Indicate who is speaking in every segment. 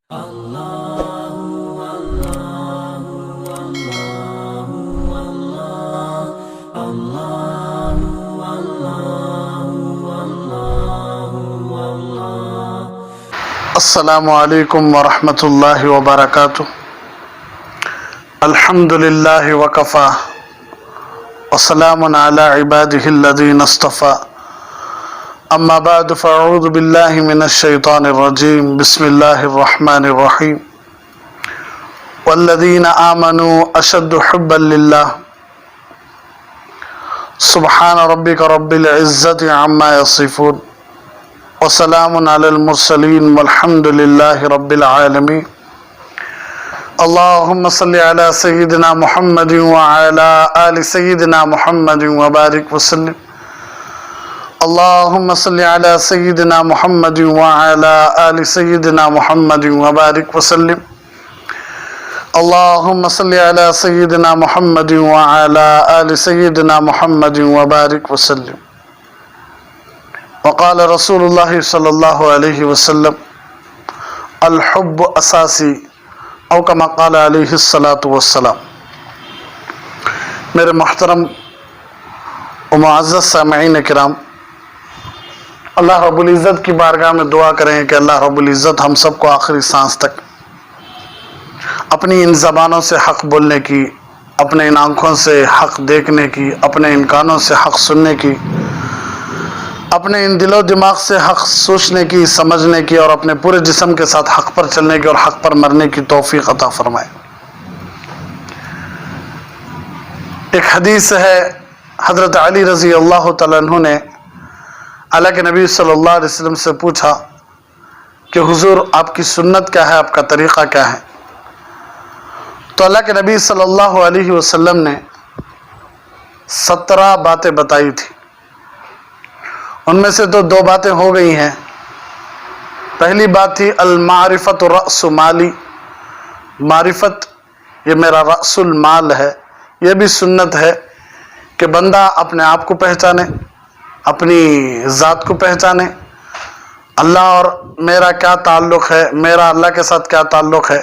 Speaker 1: السلام علیکم ورحمۃ اللہ وبرکاتہ. الحمد للہ وکفا وسلام علی عبادہ الذین اصطفى. اما بعد فاعوذ باللہ من الشیطان الرجیم. بسم اللہ الرحمن الرحیم. والذین آمنوا اشد حبا للہ. سبحان ربک رب العزت عما یصفون وسلام علی المرسلین والحمد للہ رب العالمین. اللہم صلی علی سیدنا محمد وعلی آل سیدنا محمد وبارک وسلم. اللہم صلی علی سیدنا محمد وعلی آل سیدنا محمد وبارک وسلم. اللہم صلی علی سیدنا محمد وعلی آل سیدنا محمد وبارک وسلم. وقال رسول اللہ صلی اللہ علیہ وسلم الحب اساسی او کما قال علیہ الصلاۃ والسلام. میرے محترم و معزز سامعین کرام، اللہ رب العزت کی بارگاہ میں دعا کریں کہ اللہ رب العزت ہم سب کو آخری سانس تک اپنی ان زبانوں سے حق بولنے کی، اپنے ان آنکھوں سے حق دیکھنے کی، اپنے ان کانوں سے حق سننے کی، اپنے ان دل و دماغ سے حق سوچنے کی، سمجھنے کی، اور اپنے پورے جسم کے ساتھ حق پر چلنے کی اور حق پر مرنے کی توفیق عطا فرمائے. ایک حدیث ہے، حضرت علی رضی اللہ تعالیٰ عنہ نے اللہ کے نبی صلی اللہ علیہ وسلم سے پوچھا کہ حضور آپ کی سنت کیا ہے، آپ کا طریقہ کیا ہے؟ تو اللہ کے نبی صلی اللہ علیہ وسلم نے 17 باتیں بتائی تھی. ان میں سے تو 2 باتیں ہو گئی ہیں. پہلی بات تھی المعرفت رأس مالی. معرفت یہ میرا رأس المال ہے. یہ بھی سنت ہے کہ بندہ اپنے آپ کو پہچانے، اپنی ذات کو پہچانے، اللہ اور میرا کیا تعلق ہے، میرا اللہ کے ساتھ کیا تعلق ہے،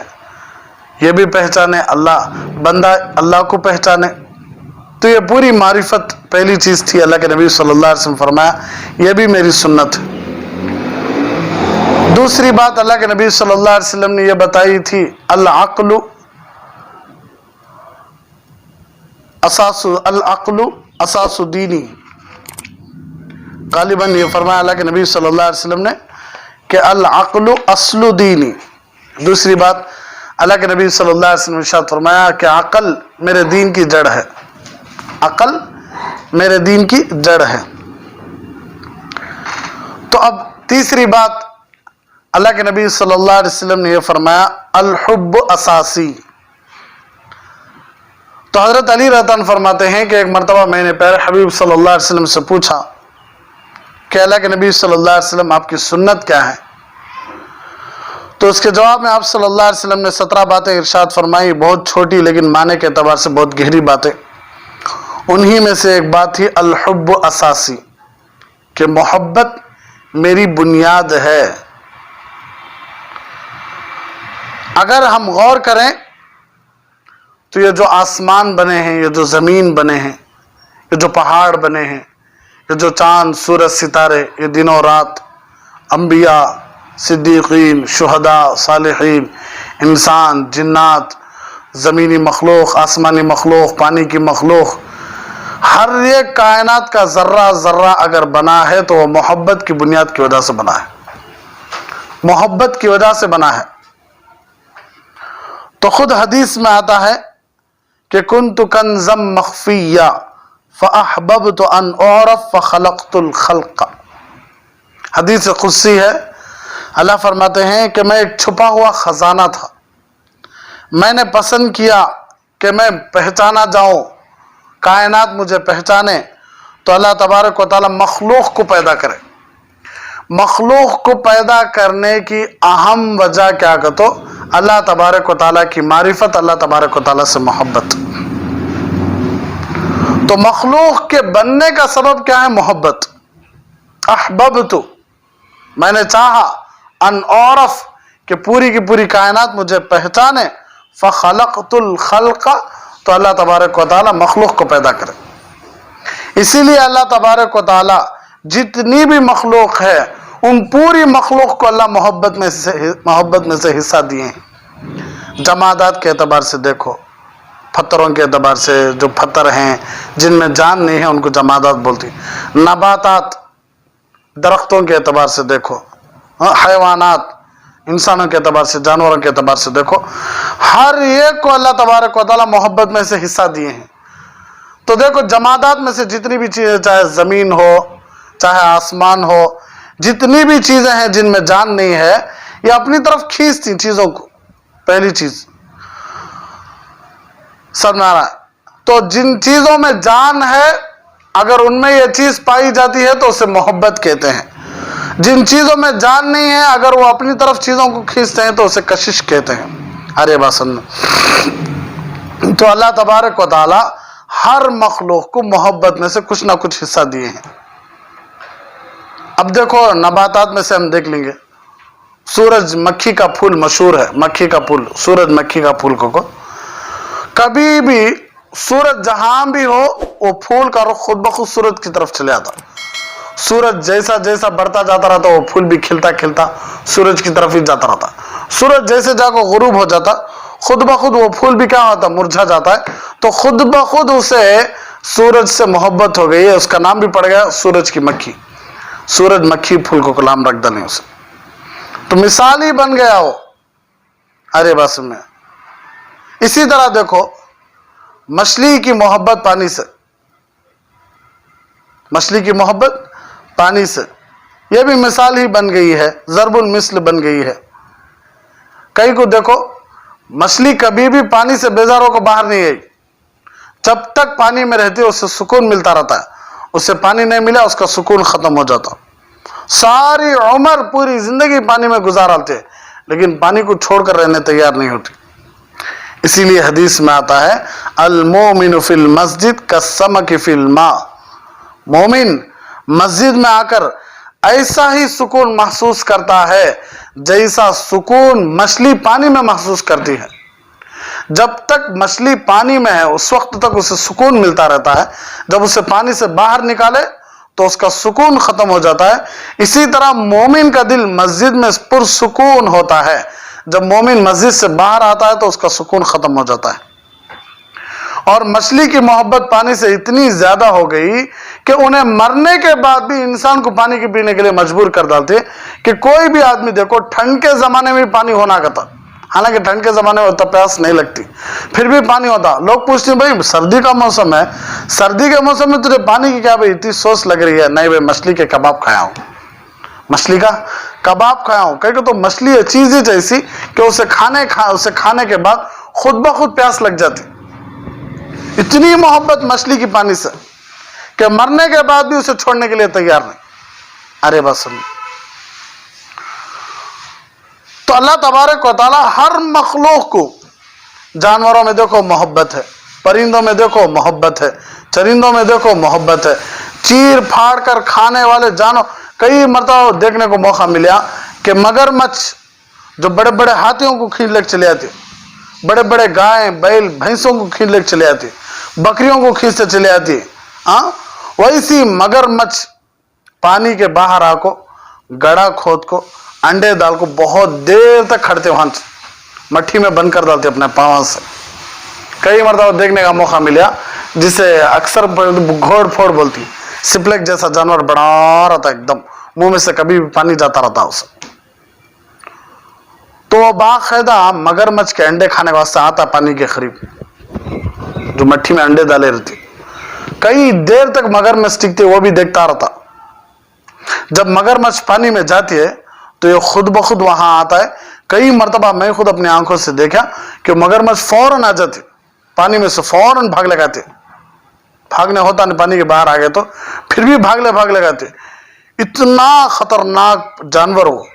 Speaker 1: یہ بھی پہچانے، بندہ اللہ کو پہچانے. تو یہ پوری معرفت پہلی چیز تھی. اللہ کے نبی صلی اللہ علیہ وسلم فرمایا یہ بھی میری سنت ہے. دوسری بات اللہ کے نبی صلی اللہ علیہ وسلم نے یہ بتائی تھی العقل اساس دینی. غالباً یہ فرمایا اللہ کے نبی صلی اللہ علیہ وسلم نے کہ العقل اصل دینی. دوسری بات اللہ کے نبی صلی اللہ علیہ وسلم نے ارشاد فرمایا کہ عقل میرے دین کی جڑ ہے. عقل میرے دین کی جڑ ہے. تو اب تیسری بات اللہ کے نبی صلی اللہ علیہ وسلم نے یہ فرمایا الحب اساسی. تو حضرت علی رضی اللہ عنہ فرماتے ہیں کہ ایک مرتبہ میں نے پیارے حبیب صلی اللہ علیہ وسلم سے پوچھا کہ اللہ کے نبی صلی اللہ علیہ وسلم آپ کی سنت کیا ہے؟ تو اس کے جواب میں آپ صلی اللہ علیہ وسلم نے 17 باتیں ارشاد فرمائی. بہت چھوٹی لیکن معنی کے اعتبار سے بہت گہری باتیں. انہی میں سے ایک بات تھی الحب اساسی، کہ محبت میری بنیاد ہے. اگر ہم غور کریں تو یہ جو آسمان بنے ہیں، یہ جو زمین بنے ہیں، یہ جو پہاڑ بنے ہیں، یہ جو چاند سورج ستارے، یہ دن و رات، انبیاء، صدیقین، شہداء، صالحین، انسان، جنات، زمینی مخلوق، آسمانی مخلوق، پانی کی مخلوق، ہر ایک کائنات کا ذرہ ذرہ اگر بنا ہے تو وہ محبت کی بنیاد کی وجہ سے بنا ہے. محبت کی وجہ سے بنا ہے. تو خود حدیث میں آتا ہے کہ کنت کنزا مخفیا فاحببت ان اعرف فخلقت الخلق. حدیث قدسی ہے. اللہ فرماتے ہیں کہ میں ایک چھپا ہوا خزانہ تھا، میں نے پسند کیا کہ میں پہچانا جاؤں، کائنات مجھے پہچانے، تو اللہ تبارک و تعالی مخلوق کو پیدا کرے. مخلوق کو پیدا کرنے کی اہم وجہ کیا کہ تو اللہ تبارک و تعالیٰ کی معرفت، اللہ تبارک و تعالیٰ سے محبت. تو مخلوق کے بننے کا سبب کیا ہے؟ محبت. احببت، میں نے چاہا، ان عرف، कि पूरी की पूरी कायनात मुझे पहचाने, फ़ख़लक़तुल ख़ल्क़, तो अल्लाह तबारक व तआला मखलूक को पैदा करे। इसीलिए अल्लाह तबारक व तआला जितनी भी मखलूक है उन पूरी मखलूक को अल्लाह मोहब्बत में से हिस्सा दिए हैं। जमादात के एतबार से देखो, पत्थरों के एतबार से, जो पत्थर हैं जिनमें जान नहीं है उनको जमादात बोलती। नबातात, दरख्तों के एतबार से देखो, हैवानात, इंसानों के एतबार से, जानवरों के एतबार से देखो, हर एक को अल्लाह तबारक व तआला मोहब्बत में से हिस्सा दिए हैं। तो देखो जमादात में से जितनी भी चीज़ें, चाहे ज़मीन हो चाहे आसमान हो, जितनी भी चीज़ें हैं जिनमें जान नहीं है, ये अपनी तरफ खींचती चीज़ों को। पहली चीज़ समझाना है। तो जिन चीज़ों में जान है अगर उनमें ये चीज़ पाई जाती है तो उसे मोहब्बत कहते हैं। जिन चीज़ों में जान नहीं है अगर वो अपनी तरफ चीज़ों को खींचते हैं तो उसे कशिश कहते हैं। अरे बात सुन, तो अल्लाह तबारक व तआला हर मखलूक को मोहब्बत में से कुछ ना कुछ हिस्सा दिए हैं। अब देखो नबातात में से हम देख लेंगे, सूरजमुखी का फूल मशहूर है, मक्खी का फूल, सूरजमुखी का फूल को कभी भी सूरज जहां भी हो वो फूल का रुख खुद ब खुद सूरज की तरफ चले आता। सूरज जैसा जैसा बढ़ता जाता रहता वो फूल भी खिलता खिलता सूरज की तरफ ही जाता रहता। सूरज जैसे जाकर गुरूब हो जाता खुद ब खुद वो फूल भी क्या होता, मुरझा जाता है। तो खुद ब खुद उसे सूरज से मोहब्बत हो गई है, उसका नाम भी पड़ गया सूरज की मक्खी, सूरजमुखी फूल को नाम रख डाले उसे, तो मिसाल ही बन गया वो। अरे बस में इसी तरह देखो मछली की मोहब्बत पानी से, मछली की मोहब्बत पानी से, यह भी मिसाल ही बन गई है, ज़रबुल मिस्ल बन गई है। कई को देखो मछली कभी भी पानी से बेजार होकर बाहर नहीं आई, जब तक पानी में रहती है उससे सुकून मिलता रहता है, उससे पानी नहीं मिला उसका सुकून खत्म हो जाता। सारी उम्र पूरी जिंदगी पानी में गुजारते लेकिन पानी को छोड़कर रहने तैयार नहीं होती। इसीलिए हदीस में आता है अल मोमिन फिल मस्जिद कस्समक फिल मा, मोमिन मस्जिद में आकर ऐसा ही सुकून महसूस करता है जैसा सुकून मछली पानी में महसूस करती है। जब तक मछली पानी में है उस वक्त तक उसे सुकून मिलता रहता है, जब उसे पानी से बाहर निकाले तो उसका सुकून खत्म हो जाता है। इसी तरह मोमिन का दिल मस्जिद में पुरसुकून होता है, जब मोमिन मस्जिद से बाहर आता है तो उसका सुकून खत्म हो जाता है। और मछली की मोहब्बत पानी से इतनी ज्यादा हो गई कि उन्हें मरने के बाद भी इंसान को पानी के पीने के लिए मजबूर कर डालते कि कोई भी आदमी देखो ठंड के जमाने में पानी होना करता, हालांकि ठंड के जमाने में उतना प्यास नहीं लगती फिर भी पानी होता। लोग पूछते हैं भाई सर्दी का मौसम है, सर्दी के मौसम में तुझे पानी की क्या भाई इतनी सोच लग रही है? नहीं भाई मछली के कबाब खाया हूं, मछली का कबाब खाया हूं। कहीं तो मछली चीज ही ऐसी कि उसे खाने के बाद खुद ब खुद प्यास लग जाती। इतनी मोहब्बत मछली की पानी से कि मरने के बाद भी उसे छोड़ने के लिए तैयार नहीं। अरे बस तो अल्लाह तबारक व तआला हर मखलूक को, जानवरों में देखो मोहब्बत है, परिंदों में देखो मोहब्बत है, चरिंदों में देखो मोहब्बत है, चीर फाड़ कर खाने वाले जानवर। कई मरतबा देखने को मौका मिला कि मगरमच्छ जो बड़े बड़े हाथियों को खींच लेकर चले आते, बड़े बड़े गाय बैल भैंसों को खींच लेकर चले आती, बकरियों को खींचते चले आती, वैसी मगरमच्छ पानी के बाहर आको गड़ा खोद को अंडे डाल को बहुत देर तक खड़ते वहां मट्टी में बंद कर डालते अपने पाँव से। कई मरतबा देखने का मौका मिला जिसे अक्सर घोड़ फोड़ बोलती, सिपलेक जैसा जानवर बड़ा रहता एकदम, मुंह में से कभी भी पानी जाता रहता उसे। तो वो बाकायदा मगरमच्छ के अंडे खाने के वास्ते आता पानी के करीब, जो मट्टी में अंडे डाले रहती। कई देर तक मगरमच्छ टिकते वो भी देखता रहता। जब मगरमच्छ पानी में जाती है तो ये खुद ब खुद वहां आता है। कई मरतबा मैं खुद अपनी आंखों से देखा कि मगरमच्छ फौरन आ जाते पानी में से, फौरन भाग लगाते, भागने होता नहीं पानी के बाहर आ गए तो फिर भी भाग लगाते। इतना खतरनाक जानवर हो,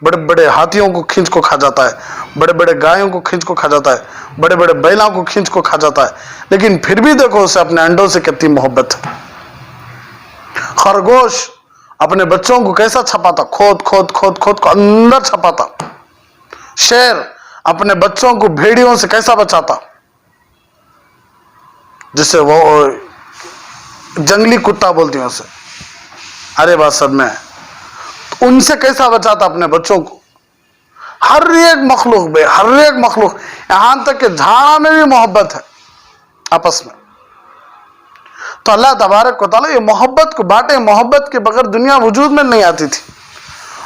Speaker 1: बड़े बड़े हाथियों को खींच को खा जाता है, बड़े बड़े गायों को खींच को खा जाता है, बड़े बड़े बैलों को खींच को खा जाता है, लेकिन फिर भी देखो उसे अपने अंडों से कितनी मोहब्बत है। खरगोश अपने बच्चों को कैसा छपाता, खोद खोद खोद खोद को अंदर छपाता। शेर अपने बच्चों को भेड़ियों से कैसा बचाता, जिसे वो जंगली कुत्ता बोलती हैं उसे, अरे बात सब में, तो उनसे कैसा बचाता अपने बच्चों को। हर एक मखलूक में, हर एक मखलूक, यहां तक कि झाड़ा में भी मोहब्बत है आपस में। तो अल्लाह तबारक व तआला ये मोहब्बत को बांटे। मोहब्बत के बगैर दुनिया वजूद में नहीं आती थी।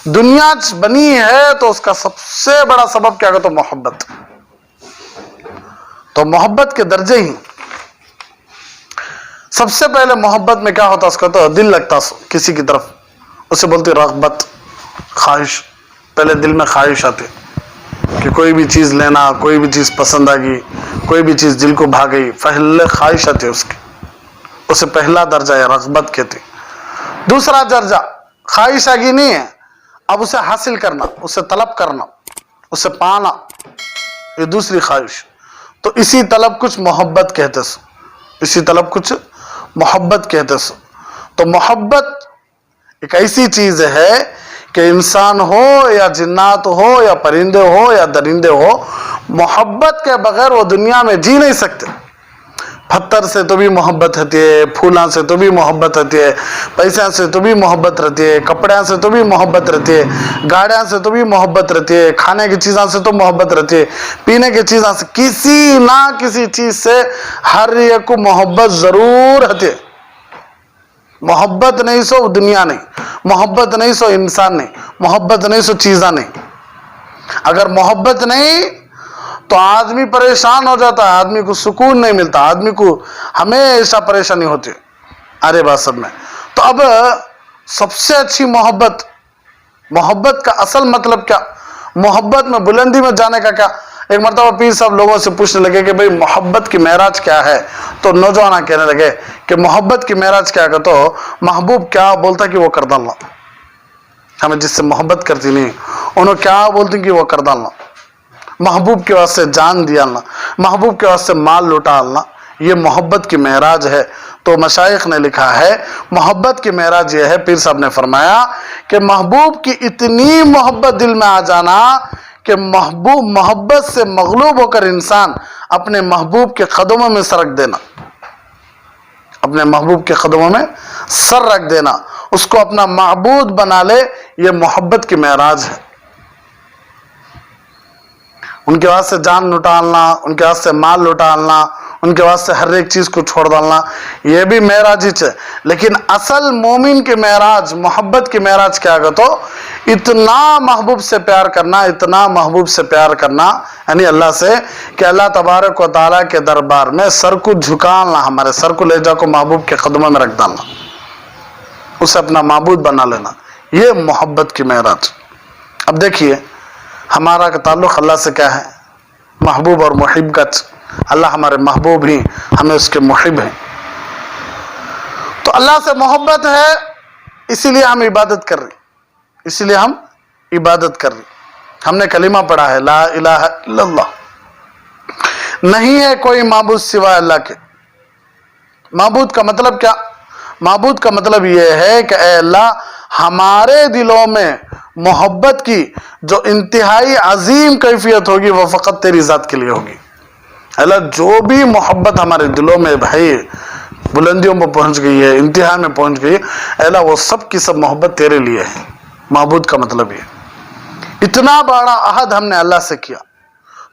Speaker 1: दुनिया बनी है तो उसका सबसे बड़ा सबब क्या कहते, तो मोहब्बत। तो मोहब्बत के दर्जे ही, सबसे पहले मोहब्बत में क्या होता, उसका तो दिल लगता किसी की तरफ, उसे बोलते रग़बत, ख्वाहिश। पहले दिल में ख्वाहिश आती कि कोई भी चीज लेना, कोई भी चीज पसंद आ गई, कोई भी चीज दिल को भाग गई, पहले ख्वाहिश आती है उसकी, उसे पहला दर्जा है रग़बत कहते। दूसरा दर्जा ख्वाहिश आ गई नहीं है, अब उसे हासिल करना, उसे तलब करना, उसे पाना, ये दूसरी ख्वाहिश। तो इसी तलब कुछ मोहब्बत कहते सो, इसी तलब कुछ मोहब्बत कहते सो। तो मोहब्बत एक ऐसी चीज है कि इंसान हो या जिन्नात हो या परिंदे हो या दरिंदे हो, मोहब्बत के बगैर वो दुनिया में जी नहीं सकते। पत्थर से तो भी मोहब्बत रहती है, फूलों से तो भी मोहब्बत रहती है, पैसा से तो भी मोहब्बत रहती है, कपड़े से तो भी मोहब्बत रहती है, गाड़ियाँ से तो भी मोहब्बत रहती है, खाने की चीज़ों से तो मोहब्बत रहती है, पीने की चीज़ों से, किसी ना किसी चीज़ से हर एक को मोहब्बत ज़रूर रहती है। मोहब्बत नहीं सो दुनिया नहीं, मोहब्बत नहीं सो इंसान नहीं, मोहब्बत नहीं सो चीज़ा नहीं। अगर मोहब्बत नहीं तो आदमी परेशान हो जाता है, आदमी को सुकून नहीं मिलता, आदमी को हमेशा परेशानी होती है। अरे बात सब में। तो अब सबसे अच्छी मोहब्बत, मोहब्बत का असल मतलब क्या, मोहब्बत में बुलंदी में जाने का क्या। एक मरतबा पीर साहब लोगों से पूछने लगे कि भाई मोहब्बत की महराज क्या है, तो नौजवान कहने लगे कि मोहब्बत की महराज क्या है, तो महबूब क्या बोलता कि वो कर डालना, हमें जिससे मोहब्बत करती नहीं उन्होंने क्या बोलती कि वो कर डालना, महबूब के वास्ते जान दियालना, महबूब के वास्ते माल लुटालना, ये मोहब्बत की महराज है। तो मशाइख ने लिखा है मोहब्बत की महराज ये है, पीर साहब ने फरमाया कि महबूब की इतनी मोहब्बत दिल में आ जाना कि महबूब मोहब्बत से मगलूब होकर इंसान अपने महबूब के कदमों में सर रख देना, अपने महबूब के कदमों में सर रख देना, उसको अपना माबूद बना ले, ये मोहब्बत की महराज है। उनके वास्ते जान लुटालना, उनके वास्ते माल लुटालना, उनके वास्ते हर एक चीज को छोड़ डालना, ये भी महराज ही है। लेकिन असल मोमिन की महराज, मोहब्बत की महराज क्या है, तो इतना महबूब से प्यार करना, इतना महबूब से प्यार करना, यानी अल्लाह से, कि अल्लाह तबारक व तआला के दरबार में सर को झुकाना, हमारे सर को ले जाकर महबूब के कदमों में रख डालना, उसे अपना माबूद बना लेना, ये मोहब्बत की महराज। अब देखिए हमारा का ताल्लुक़ अल्लाह से क्या है, महबूब और मुहिब का। अल्लाह हमारे महबूब ही, हमें उसके मुहिब हैं। तो अल्लाह से मोहब्बत है, इसीलिए हम इबादत कर रहे, इसीलिए हम इबादत कर रहे। हमने कलीमा पढ़ा है, ला इलाहा इल्लल्लाह, नहीं है कोई माबूद सिवाय अल्लाह के। माबूद का मतलब क्या, माबूद का मतलब यह है कि ऐ अल्लाह, हमारे दिलों में मोहब्बत की जो इंतहाई अजीम कैफियत होगी वो फ़कत तेरी ज़ात के लिए होगी। अल्लाह जो भी मोहब्बत हमारे दिलों में भाई बुलंदियों पर पहुंच गई है, इंतहा में पहुंच गई है, अल्लाह वो सब की सब मोहब्बत तेरे लिए है। माबूद का मतलब ये, इतना बड़ा अहद हमने अल्लाह से किया।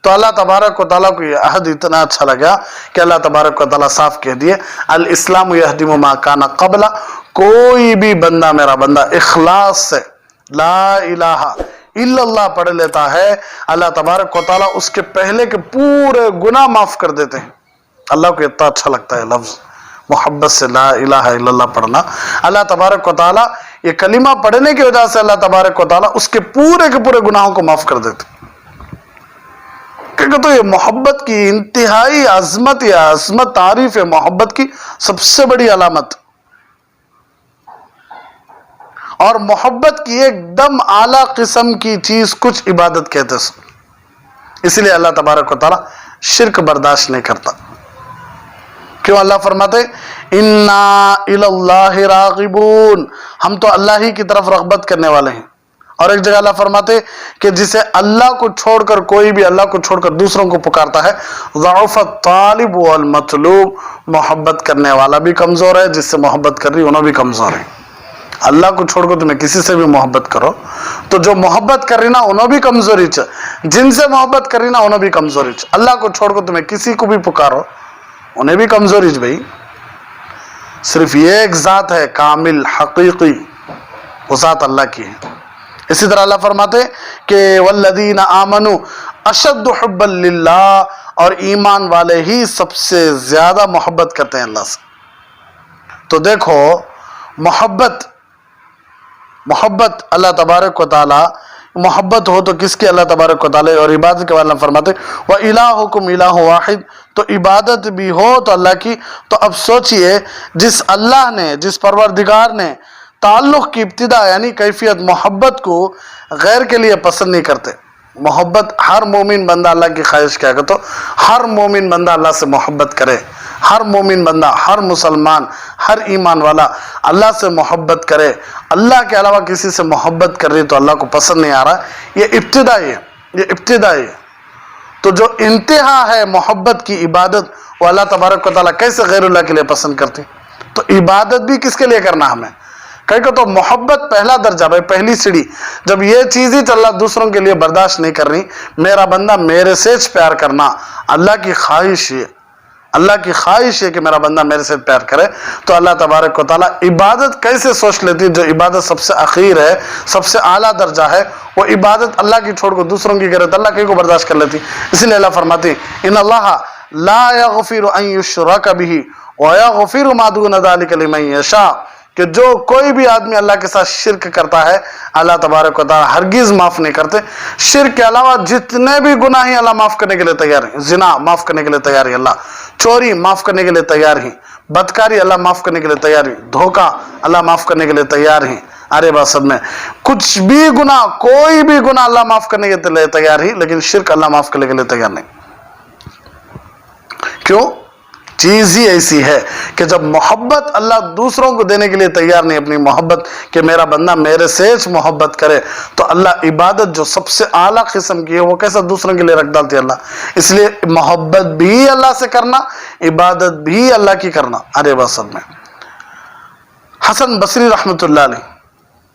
Speaker 1: तो अल्लाह तबारक व तआला को ये अहद इतना अच्छा लगा कि अल्लाह तबारक व तआला साफ कह दिए, अल इस्लाम यहदिमु मा काना क़ब्ला, कोई भी बंदा, मेरा बंदा इखलास से ला इलाहा इल्लल्लाह पढ़ लेता है, अल्लाह तबारक व तआला उसके पहले के पूरे गुनाह माफ कर देते हैं। अल्लाह को इतना अच्छा लगता है लफ्ज मोहब्बत से ला इलाहा इल्लल्लाह पढ़ना। अल्लाह तबारक व तआला ये कलिमा पढ़ने की वजह से अल्लाह तबारक व तआला उसके पूरे गुनाहों को माफ कर देते। क्योंकि तो ये मोहब्बत की इंतहाई अजमत या अजमत तारीफ है, मोहब्बत की सबसे बड़ी अलामत। और मोहब्बत की एकदम आला किस्म की चीज कुछ इबादत कहते हैं। इसलिए अल्लाह तबारक व तआला शिर्क बर्दाश्त नहीं करता। क्यों? अल्लाह फरमाते इन्ना इलल्लाहि रागिबून, हम तो अल्लाह ही की तरफ रग़बत करने वाले हैं। और एक जगह अल्लाह फरमाते कि जिसे अल्लाह को छोड़कर कोई भी अल्लाह को छोड़कर दूसरों को पुकारता है, ज़अफ़त तालिब वल मतलूब, मोहब्बत करने वाला भी कमज़ोर है, जिससे मोहब्बत कर रही उन्होंने भी कमज़ोर है। अल्लाह को छोड़कर तुम्हें किसी से भी मोहब्बत करो तो जो मोहब्बत कर रही ना उन्होंने भी कमज़ोरी च, जिनसे मोहब्बत कर रही ना उन्होंने भी कमज़ोरी च। अल्लाह को छोड़कर तुम्हें किसी को भी पुकारो उन्हें भी कमज़ोरी च। भाई सिर्फ ये एक ज़ात है कामिल हकीकी, वो ज़ात अल्लाह की है। इसी तरह अल्लाह फरमाते कि वल्लदीना आमनु अशद्दु हुब्बन लिल्लाह, और ईमान वाले ही सबसे ज़्यादा मोहब्बत करते हैं अल्लाह से। तो देखो मोहब्बत अल्लाह तबारक व तआला, मोहब्बत हो तो किसकी? अल्लाह तबारक व तआला। और इबादत के वाले फरमाते व इलाहुकुम इलाहु वाहिद, तो इबादत भी हो तो अल्लाह की। तो अब सोचिए जिस अल्लाह ने, जिस परवरदिगार ने ताल्लुक़ की इब्तिदा यानी कैफियत मोहब्बत को गैर के लिए पसंद नहीं करते। मोहब्बत हर मोमिन बंदा अल्लाह की ख्वाहिश क्या करे, तो हर मोमिन बंदा अल्लाह से मोहब्बत करे। हर मोमिन बंदा, हर मुसलमान, हर ईमान वाला अल्लाह से मोहब्बत करे। अल्लाह के अलावा किसी से मोहब्बत कर रही तो अल्लाह को पसंद नहीं आ रहा। ये इब्तिदाई है, ये इब्तिदाई है। तो जो इंतहा है मोहब्बत की, इबादत, वो अल्लाह तबारक व तआला कैसे गैरुल्लाह के लिए पसंद करती? तो इबादत भी किसके लिए करना हमें? कहीं तो मोहब्बत पहला दर्जा भाई, पहली सीढ़ी। जब ये चीज़ ही अल्लाह दूसरों के लिए बर्दाश्त नहीं कर रही, मेरा बंदा मेरे से प्यार करना अल्लाह की ख्वाहिश है, अल्लाह की ख्वाहिश है कि मेरा बंदा मेरे से प्यार करे, तो अल्लाह तबारक व तआला इबादत कैसे सोच लेती है? जो इबादत सबसे आखिर है, सबसे आला दर्जा है, वो इबादत अल्लाह की छोड़ को दूसरों की करे तो अल्लाह कहीं को बर्दाश्त कर लेती। इसलिए अल्लाह फरमाती इन अल्लाह ला यग़फ़िरु अन युश्रका बिही व यग़फ़िरु मा दून ज़ालिका लिमन यशा, कि जो कोई भी आदमी अल्लाह के साथ शिरक करता है अल्लाह तबारक व तआला हरगिज़ माफ़ नहीं करते। शिरक के अलावा जितने भी गुनाह हैं अल्लाह माफ़ करने के लिए तैयार है। जिना माफ़ करने के लिए तैयार है अल्लाह, चोरी माफ़ करने के लिए तैयार है, बदकारी अल्लाह माफ़ करने के लिए तैयार है, धोखा अल्लाह माफ़ करने के लिए तैयार है। अरे बात सब में कुछ भी गुनाह, कोई भी गुनाह अल्लाह माफ़ करने के लिए तैयार है, लेकिन शिरक अल्लाह माफ़ करने के लिए तैयार नहीं। क्यों? चीज़ ही ऐसी है कि जब मोहब्बत अल्लाह दूसरों को देने के लिए तैयार नहीं, अपनी मोहब्बत कि मेरा बंदा मेरे से मोहब्बत करे, तो अल्लाह इबादत जो सबसे आला किस्म की है वो कैसा दूसरों के लिए रख डालती है अल्लाह। इसलिए मोहब्बत भी अल्लाह से करना, इबादत भी अल्लाह की करना। अरे बस सब में हसन बसरी रहमतुल्लाह अलैह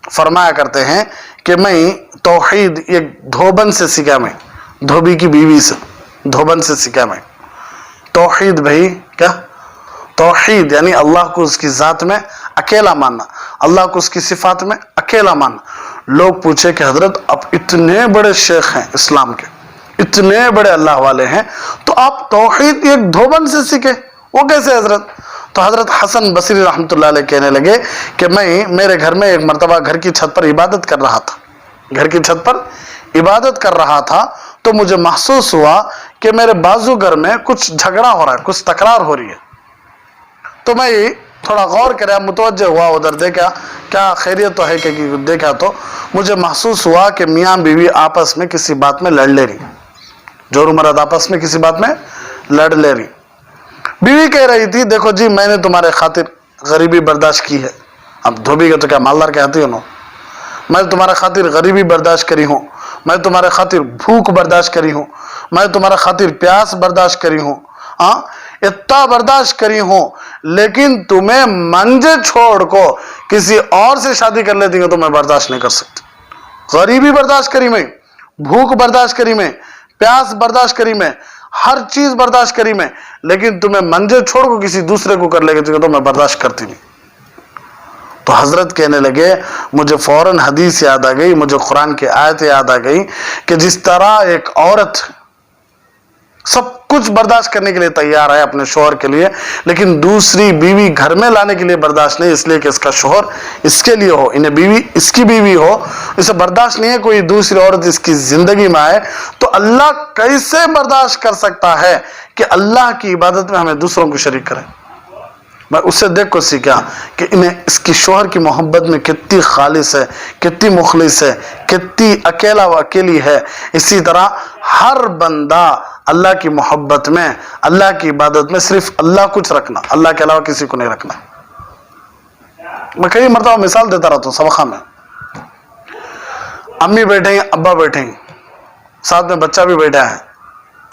Speaker 1: फरमाया करते हैं कि मैं तौहीद एक धोबन से सीखा, मैं धोबी की बीवी से, धोबन से सीखा मैं तौहीद। भाई क्या तौहीद? यानी अल्लाह को उसकी ज़ात में अकेला मानना, अल्लाह को उसकी सिफात में अकेला मानना। लोग पूछे कि हजरत आप इतने बड़े शेख हैं इस्लाम के, इतने बड़े अल्लाह वाले हैं, तो आप तौहीद एक धोबन से सीखे, वो कैसे हजरत? तो हजरत हसन बसरी रहमतुल्लाह अलैह कहने लगे कि मैं मेरे घर में एक मरतबा घर की छत पर इबादत कर रहा था, घर की छत पर इबादत कर रहा था, तो मुझे महसूस हुआ कि मेरे बाजू घर में कुछ झगड़ा हो रहा है, कुछ तकरार हो रही है। तो मैं थोड़ा गौर कराया, मुतवज्जे हुआ, उधर देखा क्या खैरियत तो है कि देखा तो मुझे महसूस हुआ कि मियाँ बीवी आपस में किसी बात में लड़ ले रही, जोर मर्द आपस में किसी बात में लड़ ले रही। बीवी कह रही थी देखो जी मैंने तुम्हारे खातिर गरीबी बर्दाश्त की है। अब धोबी के तो क्या मालदार कहती हो ना, मैं तुम्हारे खातिर गरीबी बर्दाश्त करी हूँ, मैं तुम्हारे खातिर भूख बर्दाश्त करी हूँ, मैं तुम्हारे खातिर प्यास बर्दाश्त करी हूँ, हाँ इतना बर्दाश्त करी हूँ, लेकिन तुम्हें मंजे छोड़ को किसी और से शादी कर लेती हो तो मैं बर्दाश्त नहीं कर सकती। गरीबी बर्दाश्त करी मैं, भूख बर्दाश्त करी मैं, प्यास बर्दाश्त करी मैं, हर चीज बर्दाश्त करी मैं, लेकिन तुम्हें मंजे छोड़ को किसी दूसरे को कर लेगी तो मैं बर्दाश्त करती नहीं। तो हजरत कहने लगे मुझे फौरन हदीस याद आ गई, मुझे कुरान की आयत याद आ गई कि जिस तरह एक औरत सब कुछ बर्दाश्त करने के लिए तैयार है अपने शौहर के लिए, लेकिन दूसरी बीवी घर में लाने के लिए बर्दाश्त नहीं, इसलिए कि इसका शौहर इसके लिए हो, इन्हें बीवी इसकी बीवी हो, इसे बर्दाश्त नहीं है कोई दूसरी औरत इसकी जिंदगी में आए, तो अल्लाह कैसे बर्दाश्त कर सकता है कि अल्लाह की इबादत में हमें दूसरों को शरीक करें। मैं उससे देख को सीखा कि इन्हें इसकी शौहर की मोहब्बत में कितनी खालिस है, कितनी मुखलिस है, कितनी अकेला व अकेली है। इसी तरह हर बंदा अल्लाह की मोहब्बत में, अल्लाह की इबादत में सिर्फ अल्लाह कुछ रखना, अल्लाह के अलावा किसी को नहीं रखना। मैं कई मरतबा मिसाल देता रहता हूँ सबका में। अम्मी बैठेंगे, अब्बा बैठेंगे, साथ में बच्चा भी बैठा है।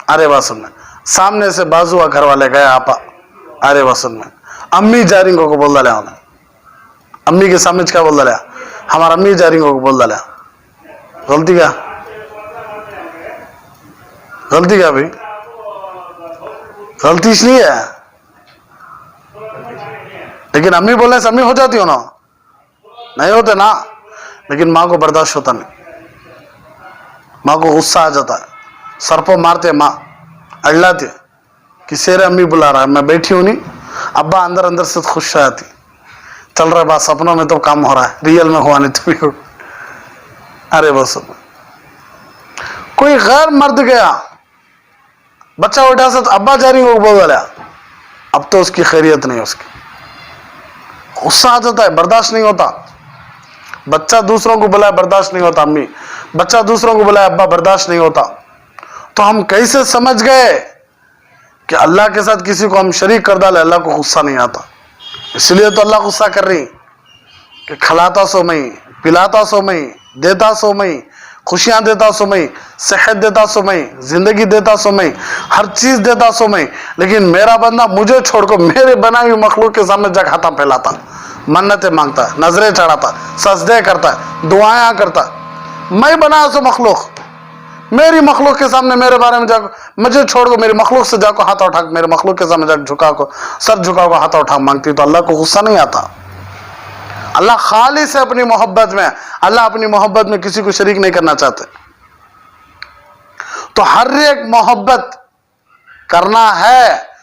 Speaker 1: अरे बात सुन में, सामने से बाजू आ घर वाले गए आपा, अरे बात सुन में, अम्मी जा रही को बोल डाले उन्हें, अम्मी के सामने क्या बोल डाले, हमारा अम्मी जा रही को बोल डाले। गलती क्या, गलती क्या भाई, गलती इसलिए है, लेकिन अम्मी बोलने से अम्मी हो जाती हो ना, नहीं होते ना। लेकिन माँ को बर्दाश्त होता नहीं, माँ को गुस्सा आ जाता है, सर पर मारते माँ, अड़लाती कि शेरे अम्मी बुला रहा है, मैं बैठी हूं नहीं। अब्बा अंदर अंदर से खुश आती, चल रहा है बात, सपनों में तो काम हो रहा है, रियल में हुआ नहीं तो भी हो। अरे बस कोई गैर मर्द गया, बच्चा उठा से तो अब्बा जा रही हो बोल डाला, अब तो उसकी खैरियत नहीं, उसकी गुस्सा आ जाता है, बर्दाश्त नहीं होता। बच्चा दूसरों को बुलाए बर्दाश्त नहीं होता, अम्मी बच्चा दूसरों को बुलाए अब्बा बर्दाश्त नहीं होता। तो हम कैसे समझ गए कि अल्लाह के साथ किसी को हम शरीक कर डाले, अल्लाह को गुस्सा नहीं आता। इसलिए तो अल्लाह गुस्सा कर रही कि खिलाता सो मैं, पिलाता सो मैं, देता सो मैं, खुशियां देता सो मैं, सेहत देता सो मैं, जिंदगी देता सो मैं, हर चीज देता सो मैं, लेकिन मेरा बंदा मुझे छोड़कर मेरे बनाई हुई मखलूक के सामने जग हाथा फैलाता, मन्नतें मांगता, नजरें चढ़ाता, सजदे करता, दुआएं करता। मैं बनाया सो मखलूक, मेरी मखलूक के सामने मेरे बारे में जाकर, मुझे छोड़कर मेरी मखलूक से जाकर हाथ उठा, मेरे मखलूक के सामने जाकर झुका को, सर झुका को हाथ उठा मांगती, तो अल्लाह को गुस्सा नहीं आता। अल्लाह खालिस है अपनी मोहब्बत में, अल्लाह अपनी मोहब्बत में किसी को शरीक नहीं करना चाहते। तो हर एक मोहब्बत करना है,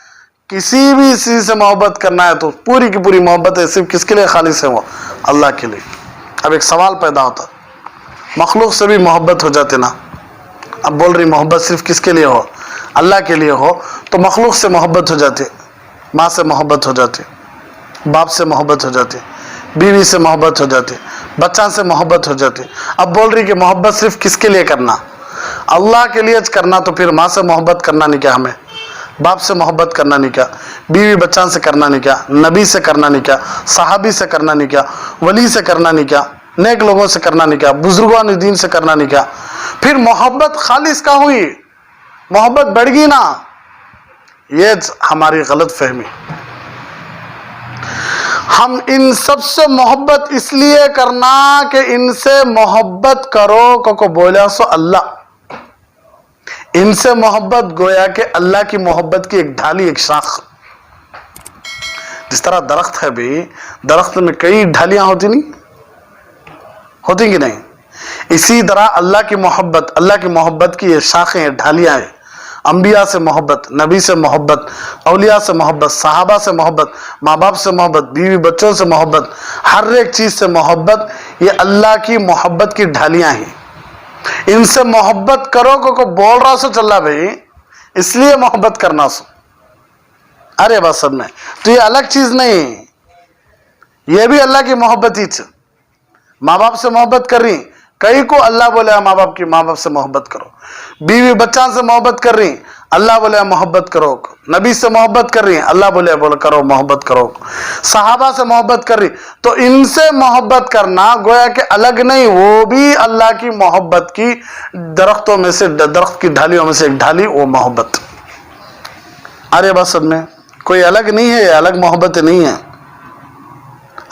Speaker 1: किसी भी चीज से मोहब्बत करना है तो पूरी की पूरी मोहब्बत है सिर्फ किसके लिए खालिस है, वो अल्लाह के लिए। अब एक सवाल पैदा होता, मखलूक से भी मोहब्बत हो जाते ना, अब बोल रही मोहब्बत सिर्फ किसके लिए हो, अल्लाह के लिए हो, तो मखलूक से मोहब्बत हो जाती, माँ से मोहब्बत हो जाती, बाप से मोहब्बत हो जाती, बीवी से मोहब्बत हो जाती, बच्चा से मोहब्बत हो जाती। अब बोल रही कि मोहब्बत सिर्फ किसके लिए करना, अल्लाह के लिए करना, तो फिर माँ से मोहब्बत करना नहीं क्या, हमें बाप से मोहब्बत करना नहीं क्या, बीवी बच्चा से करना नहीं क्या, नबी से करना नहीं क्या, सहाबी से करना नहीं क्या, वली से करना नहीं क्या, नेक लोगों से करना नहीं क्या, बुजुर्गान दीन से करना नहीं क्या, फिर मोहब्बत खालिस का हुई, मोहब्बत बढ़ गई ना। ये हमारी गलत फहमी। हम इन सब से मोहब्बत इसलिए करना कि इनसे मोहब्बत करो को बोला सो अल्लाह, इनसे मोहब्बत गोया कि अल्लाह की मोहब्बत की एक ढाली, एक शाख। जिस तरह दरख्त है भी, दरख्त में कई ढालियां होती नहीं होती कि नहीं, इसी तरह अल्लाह की मोहब्बत की ये शाखें, ढालियां हैं। अंबिया से मोहब्बत, नबी से मोहब्बत, औलिया से मोहब्बत, सहाबा से मोहब्बत, माँ बाप से मोहब्बत, बीवी बच्चों से मोहब्बत, हर एक चीज से मोहब्बत, ये अल्लाह की मोहब्बत की ढालियां हैं। इनसे मोहब्बत करो को बोल रहा सो चल रहा भाई, इसलिए मोहब्बत करना सो। अरे बस सब में तो ये अलग चीज नहीं, ये भी अल्लाह की मोहब्बत ही। माँ बाप से मोहब्बत कर रही, कई को अल्लाह बोले माँ बाप से मोहब्बत करो। बीवी बच्चा से मोहब्बत कर रही, अल्लाह बोले मोहब्बत करो। नबी से मोहब्बत कर रही, अल्लाह बोले करो मोहब्बत करो। सहाबा से मोहब्बत कर रही, तो इनसे मोहब्बत करना गोया कि अलग नहीं, वो भी अल्लाह की मोहब्बत की दरख्तों में से, दरख्त की ढालियों में से एक ढाली, वो मोहब्बत। अरे बस सब में कोई अलग नहीं है, अलग मोहब्बत नहीं है।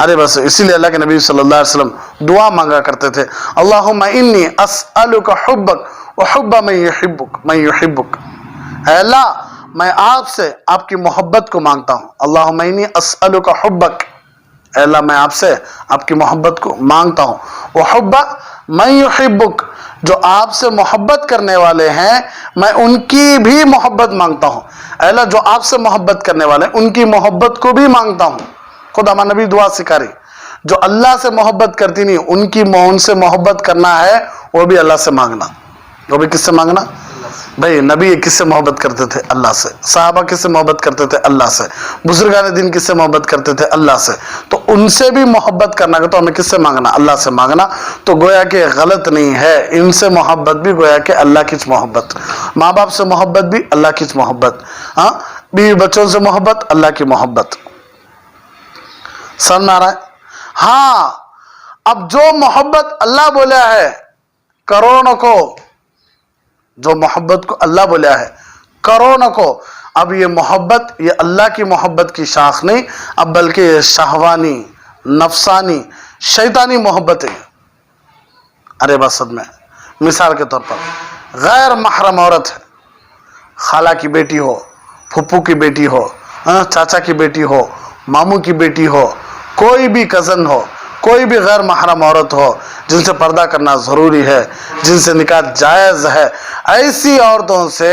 Speaker 1: अरे बस इसीलिए अल्लाह के नबी सल्लल्लाहु अलैहि वसल्लम दुआ मांगा करते थे, अल्लाहुम्मा इन्नी अस्अलुका हुब्बक व हुब्ब मन युहिब्बुक। अल्लाह मैं आपसे आपकी मोहब्बत को मांगता हूँ। अल्लाहुम्मा इन्नी अस्अलुका हुब्बक, अल्लाह मैं आपसे आपकी मोहब्बत को मांगता हूँ। व हुब्ब मन युहिब्बुक, जो आपसे मोहब्बत करने वाले हैं मैं उनकी भी मोहब्बत मांगता हूँ। अल्लाह जो आपसे मोहब्बत करने वाले हैं उनकी मोहब्बत को भी मांगता हूँ। खुद हमारा नबी दुआ सिखा रही, जो अल्लाह से मोहब्बत करती नहीं उनसे मोहब्बत करना है, वो भी अल्लाह से मांगना। वो भी किससे मांगना भाई? नबी किससे मोहब्बत करते थे? अल्लाह से। सहाबा किससे मोहब्बत करते थे? अल्लाह से। बुजुर्गान दीन किससे मोहब्बत करते थे? अल्लाह से। तो उनसे भी मोहब्बत करना तो हमें किससे मांगना? अल्लाह से मांगना। तो गोया कि गलत नहीं है, इनसे मोहब्बत भी गोया कि अल्लाह की मोहब्बत। माँ बाप से मोहब्बत भी अल्लाह की मोहब्बत, हाँ, बीवी बच्चों से मोहब्बत अल्लाह की मोहब्बत। समझ आ रहा है? हाँ, अब जो मोहब्बत अल्लाह बोला है करोड़ों को, जो मोहब्बत को अल्लाह बोला है करोड़ों को, अब ये मोहब्बत ये अल्लाह की मोहब्बत की शाख नहीं, अब बल्कि ये शहवानी, नफसानी, शैतानी मोहब्बत है। अरे बसद में मिसाल के तौर पर गैर महरम औरत है, खाला की बेटी हो, फुप्पू की बेटी हो, चाचा की बेटी हो, मामू की बेटी हो, कोई भी कज़न हो, कोई भी गैर महरम औरत हो जिनसे पर्दा करना ज़रूरी है, जिनसे निकाह जायज़ है, ऐसी औरतों से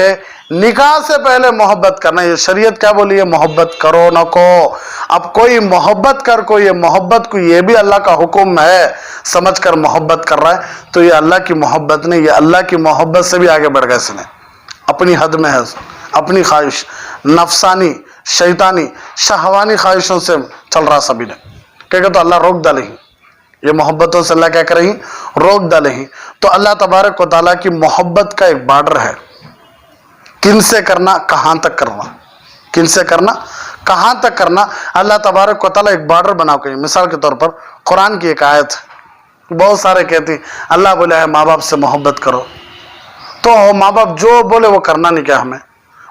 Speaker 1: निकाह से पहले मोहब्बत करना। ये शरीयत क्या बोली है? मोहब्बत करो न को। अब कोई मोहब्बत कर, कोई ये मोहब्बत को ये भी अल्लाह का हुक्म है समझ कर मोहब्बत कर रहा है, तो ये अल्लाह की मोहब्बत नहीं, ये अल्लाह की मोहब्बत से भी आगे बढ़ गए। इसने अपनी हद में है, अपनी ख्वाहिश, नफसानी, शैतानी, शहवानी ख्वाहिशों से चल रहा सभी ने। क्या तो अल्लाह रोक डाले ही, ये मोहब्बतों से अल्लाह क्या करे ही? रोक डाले ही। तो अल्लाह तबारक व तआला की मोहब्बत का एक बॉर्डर है, किन से करना, कहाँ तक करना, किन से करना, कहाँ तक करना, अल्लाह तबारक व तआला एक बॉर्डर बना के। मिसाल के तौर पर कुरान की एक आयत है, बहुत सारे कहते अल्लाह बोला है माँ बाप से मोहब्बत करो, तो माँ बाप जो बोले वो करना नहीं क्या हमें?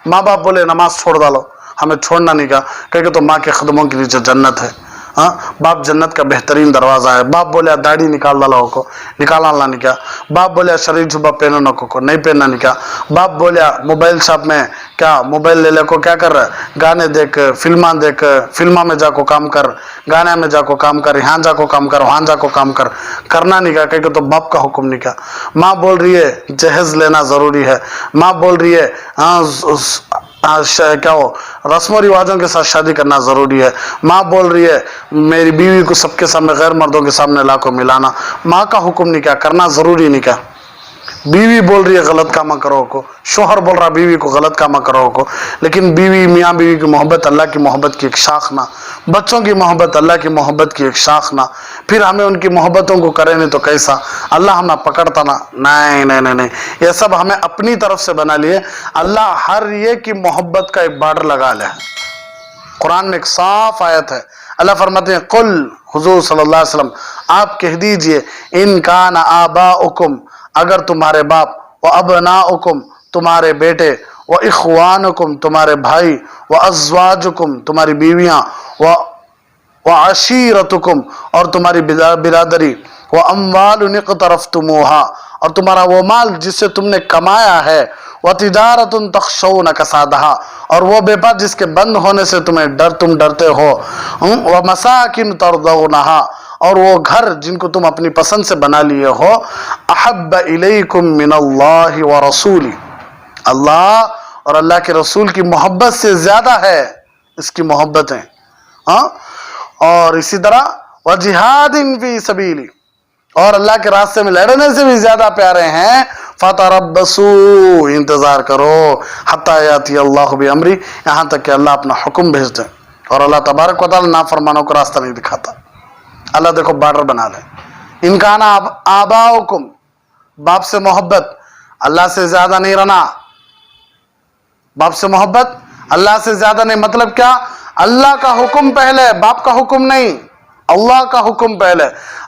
Speaker 1: माँ बाप बोले नमाज छोड़ डालो, हमें छोड़ना नहीं क्या? क्योंकि तो माँ के कदमों के नीचे जन्नत है। हाँ, बाप जन्नत का बेहतरीन दरवाज़ा है। बाप बोले दाढ़ी निकाल डालो को, निकालना नहीं क्या? बाप बोले शरीर जुबा पहनो न को, नहीं पहनना नहीं क्या? बाप बोले मोबाइल शॉप में क्या मोबाइल ले ले को क्या कर रहा है? गाने देख, फिल्मा में जाको काम कर, गाने में जाको काम कर, यहाँ जाको काम कर, वहाँ जाको काम कर, करना नहीं क्या? क्योंकि तो बाप का हुक्म नहीं क्या? माँ बोल रही है जहेज लेना ज़रूरी है, माँ बोल रही है क्या हो रस्मों रिवाजों के साथ शादी करना ज़रूरी है, माँ बोल रही है मेरी बीवी को सबके सामने गैर मर्दों के सामने ला को मिलाना, माँ का हुक्म नहीं क्या? करना ज़रूरी नहीं क्या? बीवी बोल रही है गलत काम करो को, शोहर बोल रहा बीवी को गलत काम करो को, लेकिन बीवी मियाँ बीवी की मोहब्बत अल्लाह की मोहब्बत की एक शाख ना, बच्चों की मोहब्बत अल्लाह की मोहब्बत की एक शाख ना, फिर हमें उनकी मोहब्बतों को करें नहीं तो कैसा? अल्लाह हमें पकड़ता ना? नहीं नहीं नहीं नहीं, ये सब हमें अपनी तरफ से बना लिए। अल्लाह हर ये की मोहब्बत का एक बॉर्डर लगा ले। कुरान में एक साफ आयत है, अल्लाह फरमाते हैं कुल, हुजूर सल्लल्लाहु अलैहि वसल्लम आप कह दीजिए, इन कान आबाउकुम, अगर तुम्हारे बाप, व अबनाउकुम तुम्हारे बेटे, व इख्वानुकुम तुम्हारे भाई, व अज़वाजुकुम तुम्हारी बीवियां, व अशीरतुकुम और तुम्हारी बिरादरी, व अम्वालुन इक़्तरफ़्तुमूहा और तुम्हारा वो माल जिससे तुमने कमाया है, व तिजारतुन तख़शौन कसादहा और वो व्यापार जिसके बंद होने से तुम डरते हो, व मसाकिन तरदौनहा और वो घर जिनको तुम अपनी पसंद से बना लिए हो, अहब्ब इलैकुम मिनल्लाहि व रसूली, अल्लाह और अल्लाह के रसूल की मोहब्बत से ज़्यादा है इसकी मोहब्बतें। हाँ, और इसी तरह व जिहादिन फी सबीली और अल्लाह के रास्ते में लड़ने से भी ज़्यादा प्यारे हैं। फतरब्बसू इंतज़ार करो, हत्ता याती अल्लाह बि अमरी, यहाँ तक कि अल्लाह अपना हुक्म भेज दे। और अल्लाह तबारक व तआला नाफरमानों को रास्ता नहीं दिखाता। अल्लाह देखो बॉर्डर बना ले, इनका ना आबाउकुम बाप से मोहब्बत अल्लाह से ज्यादा नहीं रहना, बाप से मोहब्बत अल्लाह से ज्यादा नहीं, मतलब क्या? अल्लाह का हुक्म पहले, बाप का हुक्म नहीं, अल्लाह का हुक्म पहले।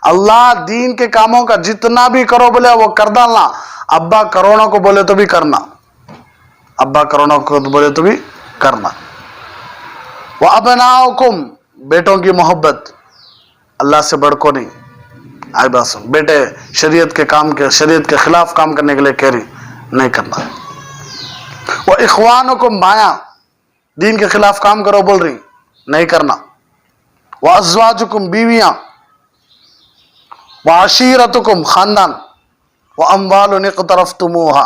Speaker 1: अल्लाह दीन के कामों का जितना भी करो बोले वो कर डालना, अब्बा करोड़ों को बोले तो भी करना, अब्बा करोड़ों को बोले तो भी करना। वो अबनाउकुम बेटों की मोहब्बत अल्लाह से बढ़ को नहीं। आई बात सुन, बेटे शरीयत के काम के, शरीयत के खिलाफ काम करने के लिए कह रही, नहीं करना। वो इख्वानुकुम भाया दीन के खिलाफ काम करो बोल रही, नहीं करना। वो अज़वाजुकुम बीवियां, वो अशीरतुकुम खानदान, वो अम्वालुन इक़्तरफ़्तुमूहा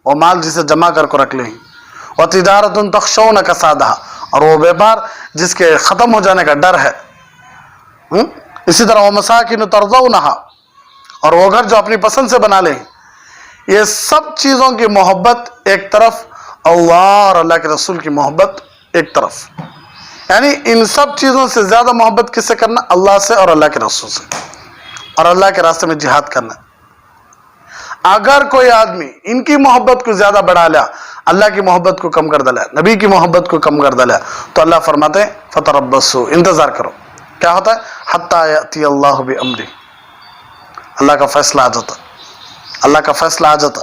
Speaker 1: वो माल जिसे जमा कर को रख ले, वो तिजारतुन तख़शौन कसादहा और वो व्यापार जिसके ख़त्म हो जाने का डर है। इसी तरह वो मसाकिन तरज़ौनहा और वो घर जो अपनी पसंद से बना ले। ये सब चीज़ों की मोहब्बत एक तरफ, अल्लाह और अल्लाह के रसूल की मोहब्बत एक तरफ, यानी इन सब चीज़ों से ज़्यादा मोहब्बत किससे करना? अल्लाह से और अल्लाह के रसूल से, और अल्लाह के रास्ते में जिहाद करना। अगर कोई आदमी इनकी मोहब्बत को ज़्यादा बढ़ा लिया, अल्लाह की मोहब्बत को कम कर डाला, नबी की मोहब्बत को कम कर डाला, तो अल्लाह फरमाते हैं फतरब्बसू इंतज़ार करो। क्या होता है? हत्ता याती अल्लाह बि अमरी, अल्लाह का फैसला आ जाता। اللہ کا فیصلہ آ جاتا.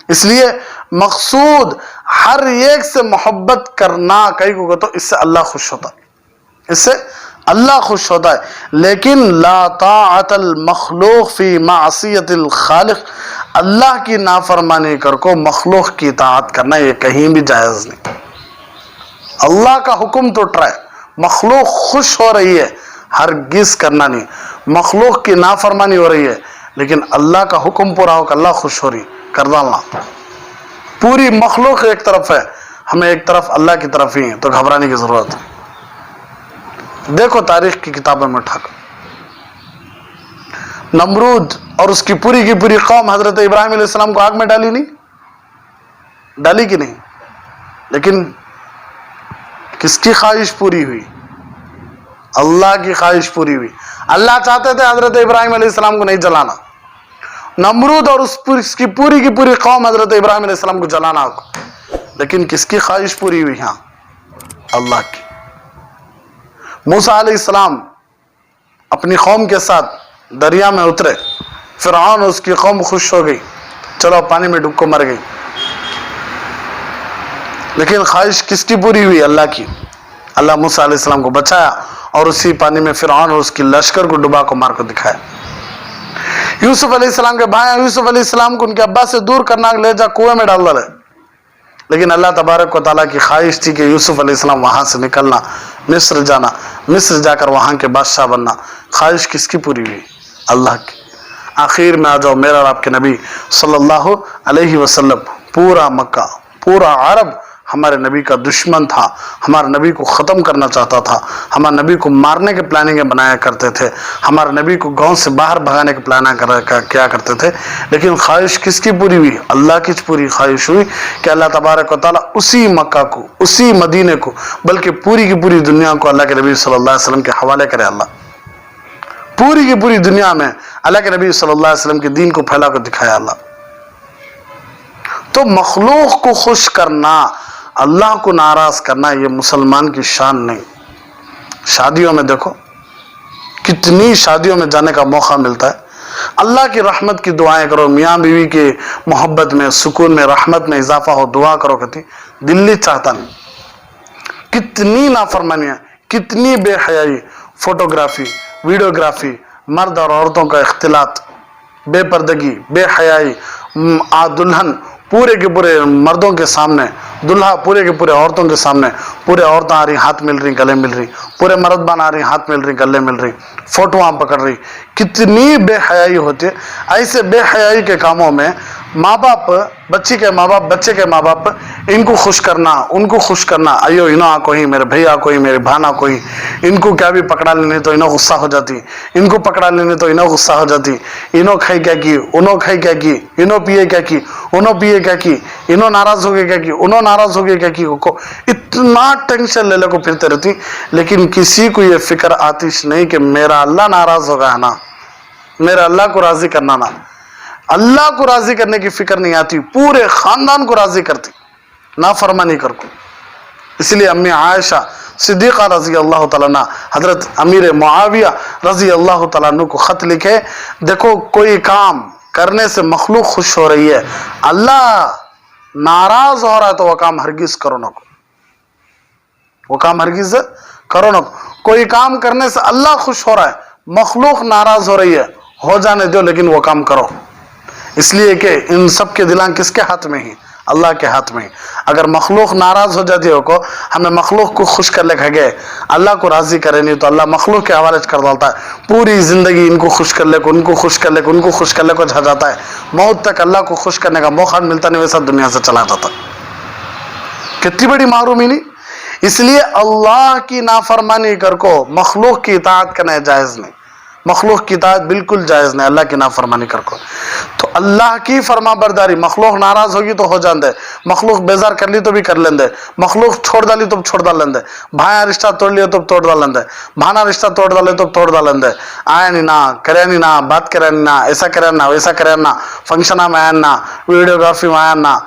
Speaker 1: اس لیے مقصود ہر ایک سے محبت کرنا کئی کو تو اس سے اللہ خوش ہوتا ہے, اس سے اللہ خوش ہوتا ہے. لیکن لا طاعت المخلوق فی معصیت الخالق, اللہ کی نافرمانی کر کو مخلوق کی اطاعت کرنا یہ کہیں بھی جائز نہیں. اللہ کا حکم ٹوٹ رہا ہے, مخلوق خوش ہو رہی ہے, ہرگز کرنا نہیں. مخلوق کی نافرمانی ہو رہی ہے لیکن اللہ کا حکم پورا ہو کہ اللہ خوش ہو رہی, کر ڈالنا. پوری مخلوق ایک طرف ہے, ہمیں ایک طرف اللہ کی طرف ہی ہے, تو گھبرانے کی ضرورت ہے. دیکھو تاریخ کی کتابوں میں اٹھا کر, نمرود اور اس کی پوری قوم حضرت ابراہیم علیہ السلام کو آگ میں ڈالی نہیں, ڈالی کہ نہیں؟ لیکن کس کی خواہش پوری ہوئی؟ اللہ کی خواہش پوری ہوئی. اللہ چاہتے تھے حضرت ابراہیم علیہ السلام کو نہیں جلانا, نمرود اور اس کی پوری قوم حضرت ابراہیم علیہ السلام کو جلانا ہو, لیکن کس کی خواہش پوری ہوئی؟ ہاں, اللہ کی. موسیٰ علیہ السلام اپنی قوم کے ساتھ دریا میں اترے, فرعون اور اس کی قوم خوش ہو گئی, چلو پانی میں ڈوب کو مر گئی. لیکن خواہش کس کی پوری ہوئی؟ اللہ کی. اللہ موسیٰ علیہ السلام کو بچایا اور اسی پانی میں فرعون اور اس کی لشکر کو ڈبا کو مار کو دکھایا. یوسف علیہ السلام کے بھائی یوسف علیہ السلام کو ان کے ابا سے دور کرنا, لے جا کنویں میں ڈال ڈالے. لیکن اللہ تبارک و تعالیٰ کی خواہش تھی کہ یوسف علیہ السلام وہاں سے نکلنا, مصر جانا, مصر جا کر وہاں کے بادشاہ بننا. خواہش کس کی پوری ہوئی؟ اللہ کی. آخر میں آ جاؤ, میرا اور آپ کے نبی صلی اللہ علیہ وسلم, پورا مکہ, پورا عرب ہمارے نبی کا دشمن تھا, ہمارے نبی کو ختم کرنا چاہتا تھا, ہمارے نبی کو مارنے کے پلاننگیں بنایا کرتے تھے, ہمارے نبی کو گاؤں سے باہر بھگانے کے پلان کیا کرتے تھے. لیکن خواہش کس کی پوری ہوئی؟ اللہ کی پوری خواہش ہوئی کہ اللہ تبارک و تعالیٰ اسی مکہ کو, اسی مدینے کو, بلکہ پوری کی پوری دنیا کو اللہ کے نبی صلی اللہ علیہ وسلم کے حوالے کرے. اللہ پوری کی پوری دنیا میں اللہ کے نبی صلی اللہ علیہ وسلم کے دین کو پھیلا کر دکھایا اللہ. تو مخلوق کو خوش کرنا, اللہ کو ناراض کرنا, یہ مسلمان کی شان نہیں. شادیوں میں دیکھو, کتنی شادیوں میں جانے کا موقع ملتا ہے. اللہ کی رحمت کی دعائیں کرو, میاں بیوی کے محبت میں, سکون میں, رحمت میں اضافہ ہو, دعا کرو. کہتی دلی چاہتا نہیں. کتنی نافرمانیاں, کتنی بے حیائی, فوٹوگرافی, ویڈیوگرافی, مرد اور عورتوں کا اختلاط, بے پردگی, بے حیائی. دلہن پورے کے پورے مردوں کے سامنے, دلہا پورے کے پورے عورتوں کے سامنے, پورے عورتیں آ رہی ہاتھ مل رہی گلے مل رہی, پورے مرد بان آ رہی ہاتھ مل رہی گلے مل رہی, فوٹوਆਂ پکڑ رہی. کتنی بے حیائی ہوتی ہے. ایسے بے حیائی کے کاموں میں ماں باپ, بچی کے ماں باپ, بچے کے ماں باپ, ان کو خوش کرنا, ان کو خوش کرنا. ایو انہوں آ کوئی, میرے بھائی آ کوئی, میرے بہن آ کوئی, ان کو کیا بھی پکڑا لینے تو انہوں غصہ ہو جاتی, ان کو پکڑا لینے تو انہوں غصہ ہو جاتی. انہوں کھائی کیا کی, انہوں کھائی کیا کی, انہوں پیے کیا کی, انہوں پیے کیا کی, انہوں ناراض ہو گئے کیا کی, انہوں ناراض ہو گئے کیا کی. اتنا ٹینشن لے لے کو پھرتے رہتی. لیکن کسی کو یہ فکر آتش نہیں کہ میرا اللہ ناراض ہوگا ہے نا, میرا اللہ کو راضی کرنا نا. اللہ کو راضی کرنے کی فکر نہیں آتی, پورے خاندان کو راضی کرتی, نافرمانی کر کو. اس لیے امی عائشہ صدیقہ رضی اللہ تعالیٰ عنہ حضرت امیر معاویہ رضی اللہ تعالیٰ عنہ کو خط لکھے, دیکھو کوئی کام کرنے سے مخلوق خوش ہو رہی ہے, اللہ ناراض ہو رہا ہے تو وہ کام ہرگز کرو نہ, وہ کام ہرگز کرو نہ. کوئی کام کرنے سے اللہ خوش ہو رہا ہے, مخلوق ناراض ہو رہی ہے, ہو جانے دو لیکن وہ کام کرو. اس لیے کہ ان سب کے دلان کس کے ہاتھ میں ہی؟ اللہ کے ہاتھ میں. اگر مخلوق ناراض ہو جاتی ہو کو, ہمیں مخلوق کو خوش کر لے گئے, اللہ کو راضی کرے نہیں تو اللہ مخلوق کے حوالے کر ڈالتا ہے. پوری زندگی ان کو خوش کر لے کو, ان کو خوش کر لے کو, ان کو خوش کر لے کو جھا جاتا ہے. موت تک اللہ کو خوش کرنے کا موقع ملتا نہیں, ویسا دنیا سے چلا جاتا. کتنی بڑی محرومی نہیں. اس لیے اللہ کی نافرمانی کر کو مخلوق کی اطاعت کرنا جائز نہیں. مخلوق کی اطاعت بالکل جائز نہیں, اللہ کی نافرمانی کر کو. تو اللہ کی فرما برداری, مخلوق ناراض ہوگی تو ہو جان دے, مخلوق بیزار کر لی تو بھی کر لیں دے, مخلوق چھوڑ ڈالی تو چھوڑ ڈال لیں دے, بھایا رشتہ توڑ لیا تو توڑ ڈال لیں دے, بھانا رشتہ توڑ ڈالے تو توڑ ڈال لیں دے. آیا نہیں نا, کرے نہیں نا, بات کرے نہیں نا, ایسا کرے نا, ویسا کرے نا, فنکشن میں آیا نا, ویڈیوگرافی میں آیا نا,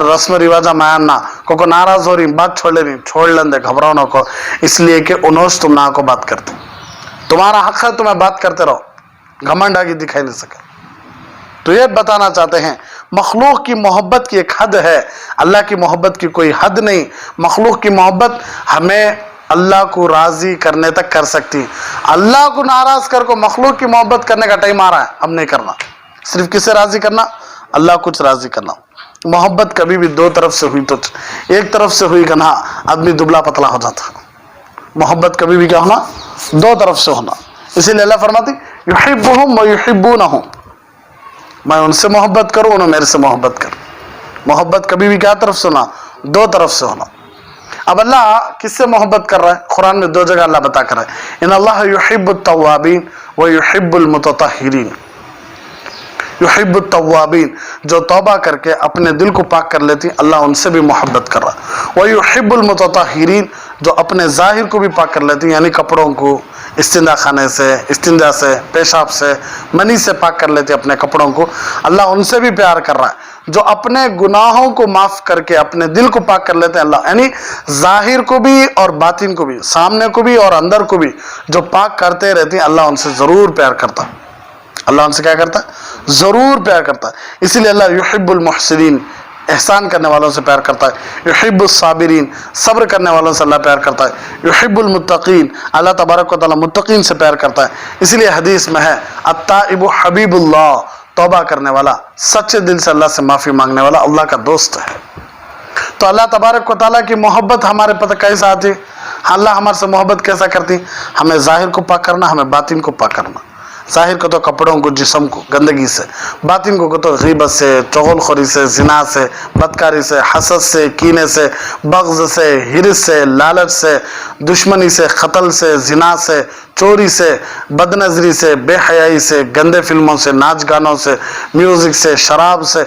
Speaker 1: رسم رواجہ میں آیا نا, کو ناراض ہو رہی, بات چھوڑ لے نہیں, چھوڑ لیں دے, گھبراؤ نہ کو. اس لیے کہ انہوں سے تم نہ کو بات کرتے, تمہارا حق ہے, تمہیں بات کرتے رہو, گھمنڈ آگے دکھائی نہیں سکے. تو یہ بتانا چاہتے ہیں مخلوق کی محبت کی ایک حد ہے، اللہ کی محبت کی کوئی حد نہیں۔ مخلوق کی محبت ہمیں اللہ کو راضی کرنے تک کر سکتی، اللہ کو ناراض کر کو مخلوق کی محبت کرنے کا ٹائم آ رہا ہے، اب نہیں کرنا۔ صرف کسے راضی کرنا؟ اللہ کچھ راضی کرنا۔ محبت کبھی بھی دو طرف سے ہوئی تو ایک طرف سے ہوئی کہ نا آدمی دبلا پتلا ہو جاتا۔ محبت کبھی بھی کیا ہونا؟ دو طرف سے ہونا۔ اسی لیے اللہ فرماتی یحبہم ویحبونہم، میں ان سے محبت کروں، انہوں میرے سے محبت کر۔ محبت کبھی بھی کیا طرف سے ہونا؟ دو طرف سے ہونا۔ اب اللہ کس سے محبت کر رہا ہے؟ قرآن میں دو جگہ اللہ بتا کر رہا ہے، ان اللہ یحب التوابین ویحب المتطہرین۔ یحب التوابین، جو توبہ کر کے اپنے دل کو پاک کر لیتی، اللہ ان سے بھی محبت کر رہا ہے۔ ویحب المتطہرین، جو اپنے ظاہر کو بھی پاک کر لیتی، یعنی کپڑوں کو استنجا خانے سے، استنجا سے، پیشاب سے، منی سے پاک کر لیتے اپنے کپڑوں کو، اللہ ان سے بھی پیار کر رہا ہے۔ جو اپنے گناہوں کو معاف کر کے اپنے دل کو پاک کر لیتے ہیں اللہ، یعنی ظاہر کو بھی اور باطن کو بھی، سامنے کو بھی اور اندر کو بھی جو پاک کرتے رہتے ہیں، اللہ ان سے ضرور پیار کرتا ہے۔ اللہ ان سے کیا کرتا ہے؟ ضرور پیار کرتا ہے۔ اسی لیے اللہ یحب المحسنین، احسان کرنے والوں سے پیار کرتا ہے۔ یحب الصابرین، صبر کرنے والوں سے اللہ پیار کرتا ہے۔ یحب المتقین، اللہ تبارک و تعالیٰ متقین سے پیار کرتا ہے۔ اسی لیے حدیث میں ہے التائب حبیب اللہ، توبہ کرنے والا، سچے دل سے اللہ سے معافی مانگنے والا اللہ کا دوست ہے۔ تو اللہ تبارک و تعالیٰ کی محبت ہمارے پتہ کیسا آتی؟ اللہ ہمارے سے محبت کیسا کرتی؟ ہمیں ظاہر کو پاک کرنا، ہمیں باطن کو پاک کرنا۔ ظاہر کو تو کپڑوں کو، جسم کو گندگی سے، باطن کو تو غیبت سے، چغل خوری سے، زنا سے، بدکاری سے، حسد سے، کینے سے، بغض سے، حرص سے، لالچ سے، دشمنی سے، قتل سے، زنا سے، چوری سے، بد نظری سے، بے حیائی سے، گندے فلموں سے، ناچ گانوں سے، میوزک سے، شراب سے،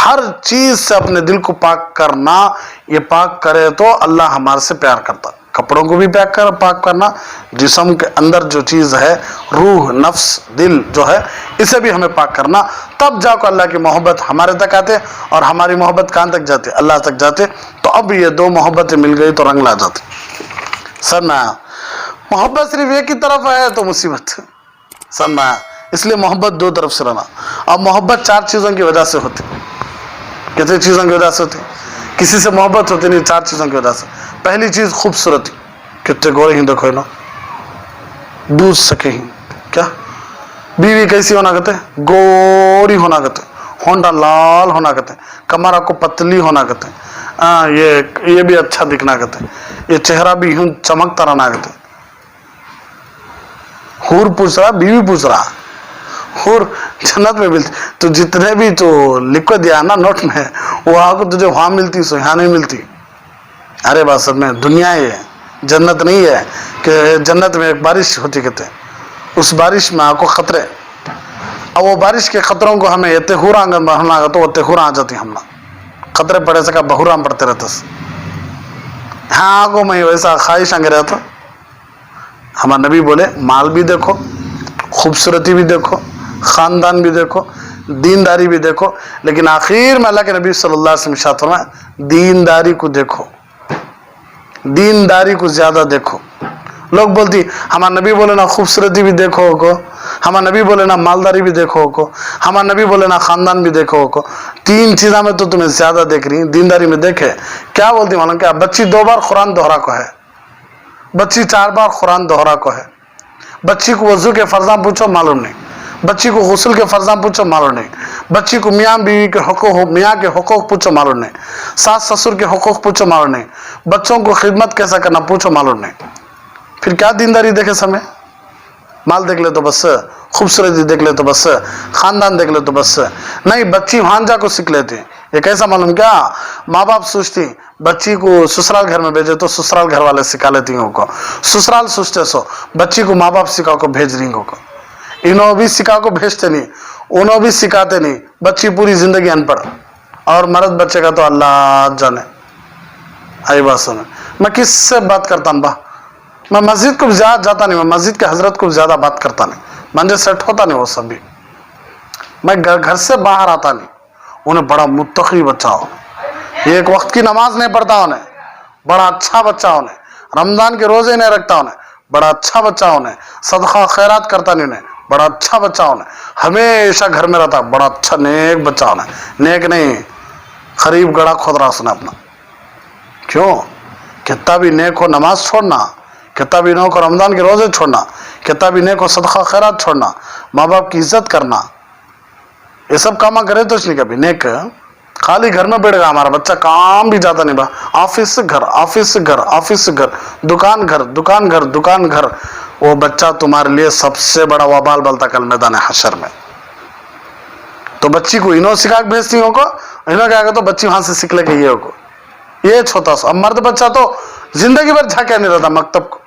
Speaker 1: ہر چیز سے اپنے دل کو پاک کرنا۔ یہ پاک کرے تو اللہ ہمارے سے پیار کرتا۔ کپڑوں کو بھی پاک کرنا، جسم کے اندر جو چیز ہے، روح، نفس، دل جو ہے، اسے بھی ہمیں پاک کرنا، تب جا کر اللہ کی محبت ہمارے تک آتے، اور ہماری محبت کہاں تک جاتے؟ اللہ تک جاتے۔ تو اب یہ دو محبتیں مل گئی تو رنگ لا جاتے۔ سمجھ آیا؟ محبت صرف ایک ہی طرف ہے تو مصیبت۔ سمجھ آیا؟ اس لیے محبت دو طرف سے رہنا۔ اب محبت چار چیزوں کی وجہ سے ہوتی۔ کتنی چیزوں کی وجہ سے ہوتی؟ کسی سے محبت ہوتی نہیں، چار چیزوں کی وجہ سے۔ پہلی چیز خوبصورتی، کتنے گورے ہی دیکھو نا، دودھ سکے ہی کیا، بیوی کیسی ہونا کہتے؟ گوری ہونا کہتے، ہونڈا لال ہونا کہتے، کمرہ کو پتلی ہونا کہتے، یہ بھی اچھا دکھنا کہتے، یہ چہرہ بھی یوں چمکتا رہنا کہتے۔ حور پوچھ رہا، بیوی پوچھ رہا، حور جنت میں ملتی، تو جتنے بھی تو لکھ دیا نا نوٹ میں، وہ آپ کو تجھے وہاں ملتی سو یہاں نہیں ملتی۔ ارے بات سب میں دنیا ہی ہے، جنت نہیں ہے کہ جنت میں ایک بارش ہوتی کہتے، اس بارش میں آپ کو خطرے، اب وہ بارش کے خطروں کو ہمیں یہ تہورا بڑھنا تو وہ تہورا آ جاتی، ہم خطرے پڑے سکا بہورا پڑتے رہتے۔ ہاں آگو میں ویسا خواہش آگے رہتا۔ ہمارے نبی بولے مال بھی دیکھو، خوبصورتی بھی دیکھو، خاندان بھی دیکھو، دینداری بھی دیکھو، لیکن آخر میں اللہ کے نبی صلی اللہ علیہ وسلم ارشاد فرمایا دینداری کو دیکھو، دینداری کو زیادہ دیکھو۔ لوگ بولتی ہمارا نبی بولے نا خوبصورتی بھی دیکھو کو، ہمارا نبی بولے نا مالداری بھی دیکھو کو، ہمارا نبی بولے نا خاندان بھی دیکھو کو، تین چیزوں میں تو تمہیں زیادہ دیکھ رہی ہیں، دینداری میں دیکھے کیا بولتی معلوم کیا؟ بچی 2 بار قرآن دوہرا کو ہے، بچی 4 بار قرآن دوہرا کو ہے، بچی کو وضو کے فرضاں پوچھو معلوم نہیں، بچی کو غسل کے فرضاں پوچھو معلوم نہیں، بچی کو میاں بیوی کے حقوق، میاں کے حقوق پوچھو معلوم نہیں، ساس سسر کے حقوق پوچھو معلوم نہیں، بچوں کو خدمت کیسا کرنا پوچھو معلوم نہیں۔ پھر کیا دینداری دیکھے سمے؟ مال دیکھ لے تو بس، خوبصورتی دیکھ لے تو بس، خاندان دیکھ لے تو بس نہیں، بچی وہاں جا کو سیکھ لیتے ہیں۔ یہ کیسا معلوم کیا؟ ماں باپ سوچتی بچی کو سسرال گھر میں بھیجے تو سسرال گھر والے سکھا لیتی ہیں کو، سسرال سوچتے سو بچی کو ماں باپ سکھا کو بھیج رہی کو، انہوں بھی سکھا کو بھیجتے نہیں، انہوں بھی سکھاتے نہیں، بچی پوری زندگی ان پڑھ، اور مرد بچے کا تو اللہ جانے۔ آئی بات سنیں، میں کس سے بات کرتا ہوں با؟ میں مسجد کو زیادہ جاتا نہیں، میں مسجد کے حضرت کو زیادہ بات کرتا نہیں، مجھے سیٹ ہوتا نہیں وہ سب بھی، میں گھر سے باہر آتا نہیں۔ انہیں بڑا متقی بچہ ہو، ایک وقت کی نماز نہیں پڑھتا، انہیں بڑا اچھا بچہ، انہیں رمضان کے روزے نہیں رکھتا، انہیں بڑا اچھا بچہ، انہیں صدقہ خیرات کرتا نہیں، انہیں बड़ा अच्छा बच्चा होना है, हमेशा घर में रहता, बड़ा अच्छा नेक बच्चा होना है। नेक नहीं, खरीब गड़ा खोद रहा उसने अपना। क्यों? कितना भी नेक हो नमाज छोड़ना, कितना भी नेक हो रमजान के रोजे छोड़ना, कितना भी नेक हो सदका खैरात छोड़ना, माँ बाप की इज्जत करना, ये सब काम करे तो नहीं कभी नेक। खाली घर में बैठ गया हमारा बच्चा, काम भी ज्यादा नहीं, ऑफिस से घर, ऑफिस से घर, ऑफिस से घर, दुकान घर, दुकान घर, दुकान घर, वो बच्चा तुम्हारे लिए सबसे बड़ा वबाल बलता कल मैदान हशर में। तो बच्ची को इन्हों सिखा के भेजती हो को, इन्हों क्या तो बच्ची वहां से सीख लेके ये को, ये छोटा सा। अब मर्द बच्चा तो जिंदगी भर झाके नहीं रहता मकतब को,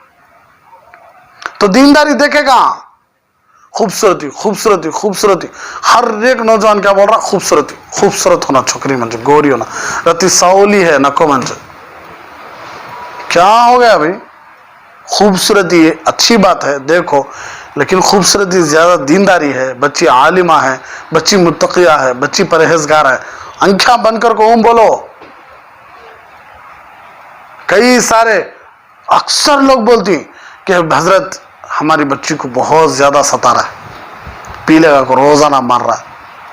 Speaker 1: तो दीनदारी देखेगा। खूबसूरती खूबसूरती खूबसूरती, हर एक नौजवान क्या बोल रहा, खूबसूरती, खूबसूरत होना, छोकरी मंज गोरी होना, रति सावली है नको मंज। क्या हो गया भाई? खूबसूरती अच्छी बात है देखो, लेकिन खूबसूरती ज्यादा दीनदारी है। बच्ची आलिमा है, बच्ची मुत्तकिया है, बच्ची परहेजगार है, आंखें बंद कर को बोलो। कई सारे अक्सर लोग बोलती कि हजरत हमारी बच्ची को बहुत ज्यादा सता रहा है, पी लेगा को रोजाना मार रहा है,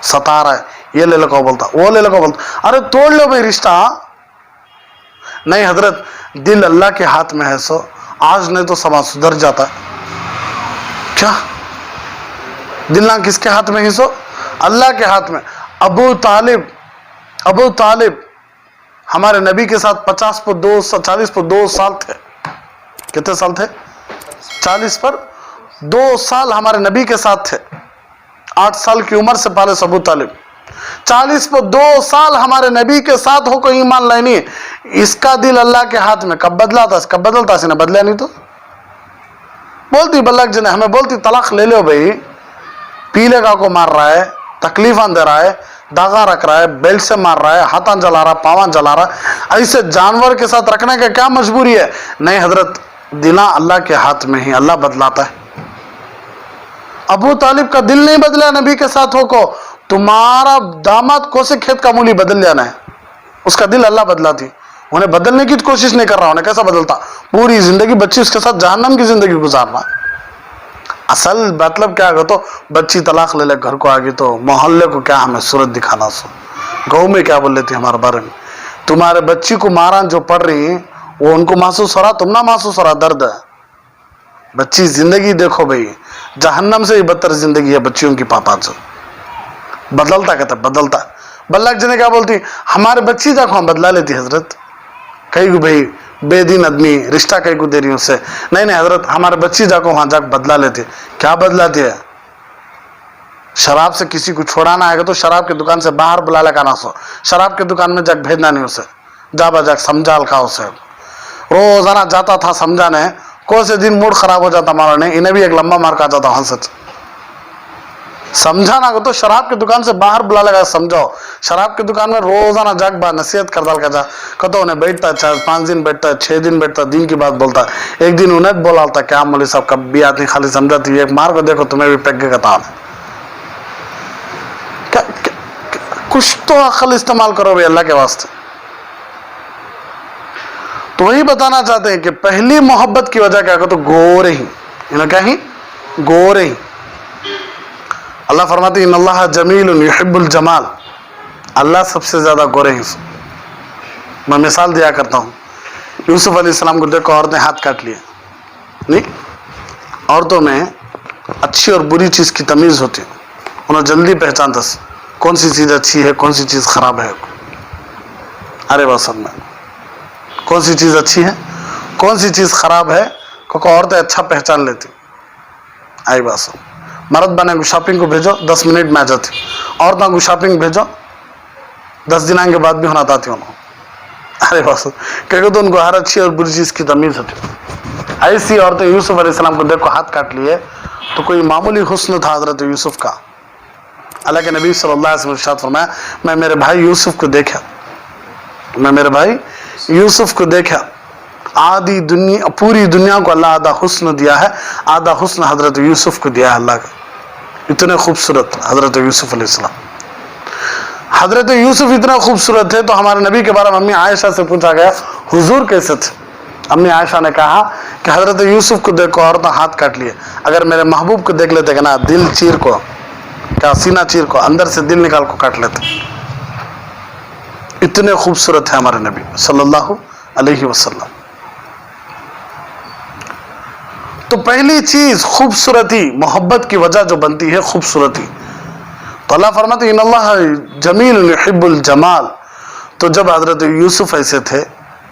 Speaker 1: सता रहा है, ये ले लो को बोलता, वो ले लो को बोलता। अरे तोड़ लो भाई रिश्ता। नहीं हजरत, दिल अल्लाह के हाथ में है, सो आज नहीं तो समाज सुधर जाता है। क्या दिल ना किसके हाथ में है? सो अल्लाह के हाथ में। अबू तालिब हमारे नबी के साथ 40 पर 2 साल थे। कितने साल थे? 40 पर 2 साल हमारे नबी के साथ थे। 8 साल की उम्र से पहले अबू तालिब 40 पर 2 साल हमारे नबी के साथ हो कोई ईमान लानी। इसका दिल अल्लाह के हाथ में। कब बदला था? कब बदलता सी ना बदला नहीं तो बोलती बल्लक जने हमें बोलती तलाक ले लो भाई। पी लेगा को मार रहा है, तकलीफा दे रहा है, दागा रख रहा है, बेल्ट से मार रहा है, हाथां जला रहा, पावां जला रहा, ऐसे जानवर के साथ रखने का क्या मजबूरी है? नहीं हजरत, दिला अल्लाह के हाथ में ही, अल्लाह बदलाता है। अबू तालिब का दिल नहीं बदला नबी के साथ हो को, तुम्हारा दामाद कोसे खेत का मूली बदल जाना है, उसका दिल अल्लाह बदलाती। उन्हें बदलने की कोशिश नहीं कर रहा, उन्हें कैसा बदलता? पूरी जिंदगी बच्ची उसके साथ जहन्नम की जिंदगी गुजारना। असल मतलब क्या है? तो बच्ची तलाक ले ले घर को आ गई तो मोहल्ले को क्या हमें सूरत दिखाना। सो गाँव में क्या बोल लेती हमारे बारे में? तुम्हारे बच्ची को मारा जो पड़ रही वो उनको महसूस हो रहा, तुम ना महसूस हो रहा दर्द है। बच्ची जिंदगी देखो भाई, जहन्नम से ही बदतर जिंदगी है बच्चियों की पापा से। बदलता कहता बदलता। बल्लक जी ने क्या बोलती, हमारे बच्ची देखो हम बदला लेती हजरत। कहीं को भाई बेदीन आदमी रिश्ता कहीं को दे रही उससे, नहीं नहीं हजरत हमारे बच्ची जाको वहां जाकर बदला लेती। क्या बदलाती है? शराब से किसी को छोड़ाना आएगा तो शराब की दुकान से बाहर बुला लेगा ना, सो शराब की दुकान में जाकर भेजना नहीं उसे, जा बजा समझाल का उसे। रोजाना जाता था समझाने, कौन से दिन मूड खराब हो जाता हमारा, नहीं इन्हें भी एक लंबा मार का जाता वहां से समझाना को तो शराब की दुकान से बाहर बुला लगा समझाओ। शराब की दुकान में रोजाना जाग बा नसीहत कर डाल का जा कतो उन्हें बैठता है, 4-5 दिन बैठता है, 6 दिन बैठता है, दिन की बात बोलता है। एक दिन उन्हें बोला था क्या मौलवी साहब कब भी आती खाली समझाती है, एक मार को देखो तुम्हें भी पैक का तान क्या, कुछ तो अकल इस्तेमाल करो भाई अल्लाह के वास्ते। तो वही बताना चाहते हैं कि पहली मोहब्बत की वजह क्या? तो गोरे ही, इन्हें क्या ही गोरे ही। अल्लाह फरमाती इन्नल्लाह जमीलुन युहिब्बुल जमाल, अल्लाह सबसे ज्यादा गोरे हैं। मैं मिसाल दिया करता हूँ, यूसुफ अलैहिस्सलाम को देखो औरतें हाथ काट लिए, नहीं औरतों में अच्छी और बुरी चीज की तमीज होती है, उन्हें जल्दी पहचान दस कौन सी चीज अच्छी है कौन सी चीज खराब है। अरे बस सब में कौन सी चीज अच्छी है कौन सी चीज खराब है क्योंकि औरतें अच्छा पहचान लेती। आई बात सब मर्द बने को शॉपिंग को भेजो 10 मिनट में आ जाती, औरतों को शॉपिंग भेजो 10 दिन के बाद भी होना आती उन्होंने। अरे बस क्योंकि तो उनको हर अच्छी और बुरी चीज की तमीज होती। ऐसी औरतें यूसुफ अलैहिस्सलाम को देखो हाथ काट लिए तो कोई मामूली हुस्न था हजरत यूसुफ का। अल्लाह के नबी सल्लल्लाहु अलैहि वसल्लम इरशाद फरमाया, मैं मेरे भाई यूसुफ को देखा, मैं मेरे भाई यूसुफ को देखा, आधी दुनिया पूरी दुनिया को अल्लाह आधा हुस्न दिया है, आधा हुस्न हजरत यूसुफ को दिया है अल्लाह का। इतने खूबसूरत हजरत यूसुफ अलैहिस्सलाम। हजरत यूसुफ इतना खूबसूरत थे तो हमारे नबी के बारे में अम्मी आयशा से पूछा गया हुजूर कैसे थे? अम्मी आयशा ने कहा कि हजरत यूसुफ को देखो और तो हाथ काट लिए, अगर मेरे महबूब को देख लेते कि ना दिल चीर को, क्या सीना चीर को, अंदर से दिल निकाल को काट लेते। इतने खूबसूरत है हमारे नबी सल्लल्लाहु अलैहि वसल्लम। तो पहली चीज खूबसूरती, मोहब्बत की वजह जो बनती है खूबसूरती। तो अल्लाह फरमाते हैं इन्नल्लाह जमील युहिब्बुल जमाल। तो जब हजरत यूसुफ ऐसे थे,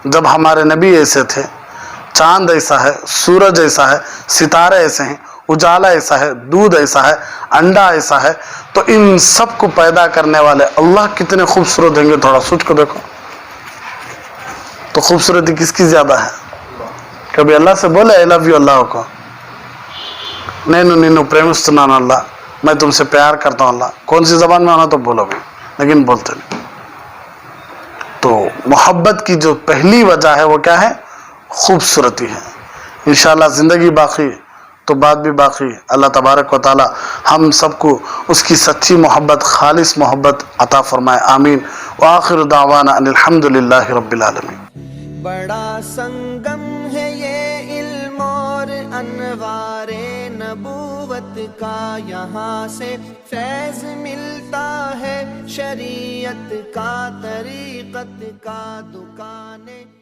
Speaker 1: जब हमारे नबी ऐसे थे, चांद ऐसा है, सूरज ऐसा है, सितारे ऐसे हैं, उजाला ऐसा है, दूध ऐसा है, अंडा ऐसा है, तो इन सब को पैदा करने वाले अल्लाह कितने खूबसूरत होंगे, थोड़ा सोच को देखो। तो खूबसूरती किसकी ज्यादा है? कभी अल्लाह से बोले आई लव यू अल्लाह को? नैनु नीनू प्रेमिस्तुन्नानु अल्लाह, मैं तुमसे प्यार करता हूँ अल्लाह। कौन सी जबान में होना तो बोलो भी, लेकिन बोलते नहीं। तो मोहब्बत की जो पहली वजह है वो क्या है? खूबसूरती है। इंशाअल्लाह ज़िंदगी बाकी तो बात भी बाकी। अल्लाह तबारक व तआला हम सबको उसकी सच्ची मोहब्बत, खालिस मोहब्बत अता फरमाए। आमीन। व आखिर दावाना अनिल हम्दुलिल्लाहि रब्बिल आलमीन।
Speaker 2: बड़ा संगम है ये इल्म और अनवारे नबूवत का, यहाँ से फैज़ मिलता है शरीयत का, तरीक़त का दुकाने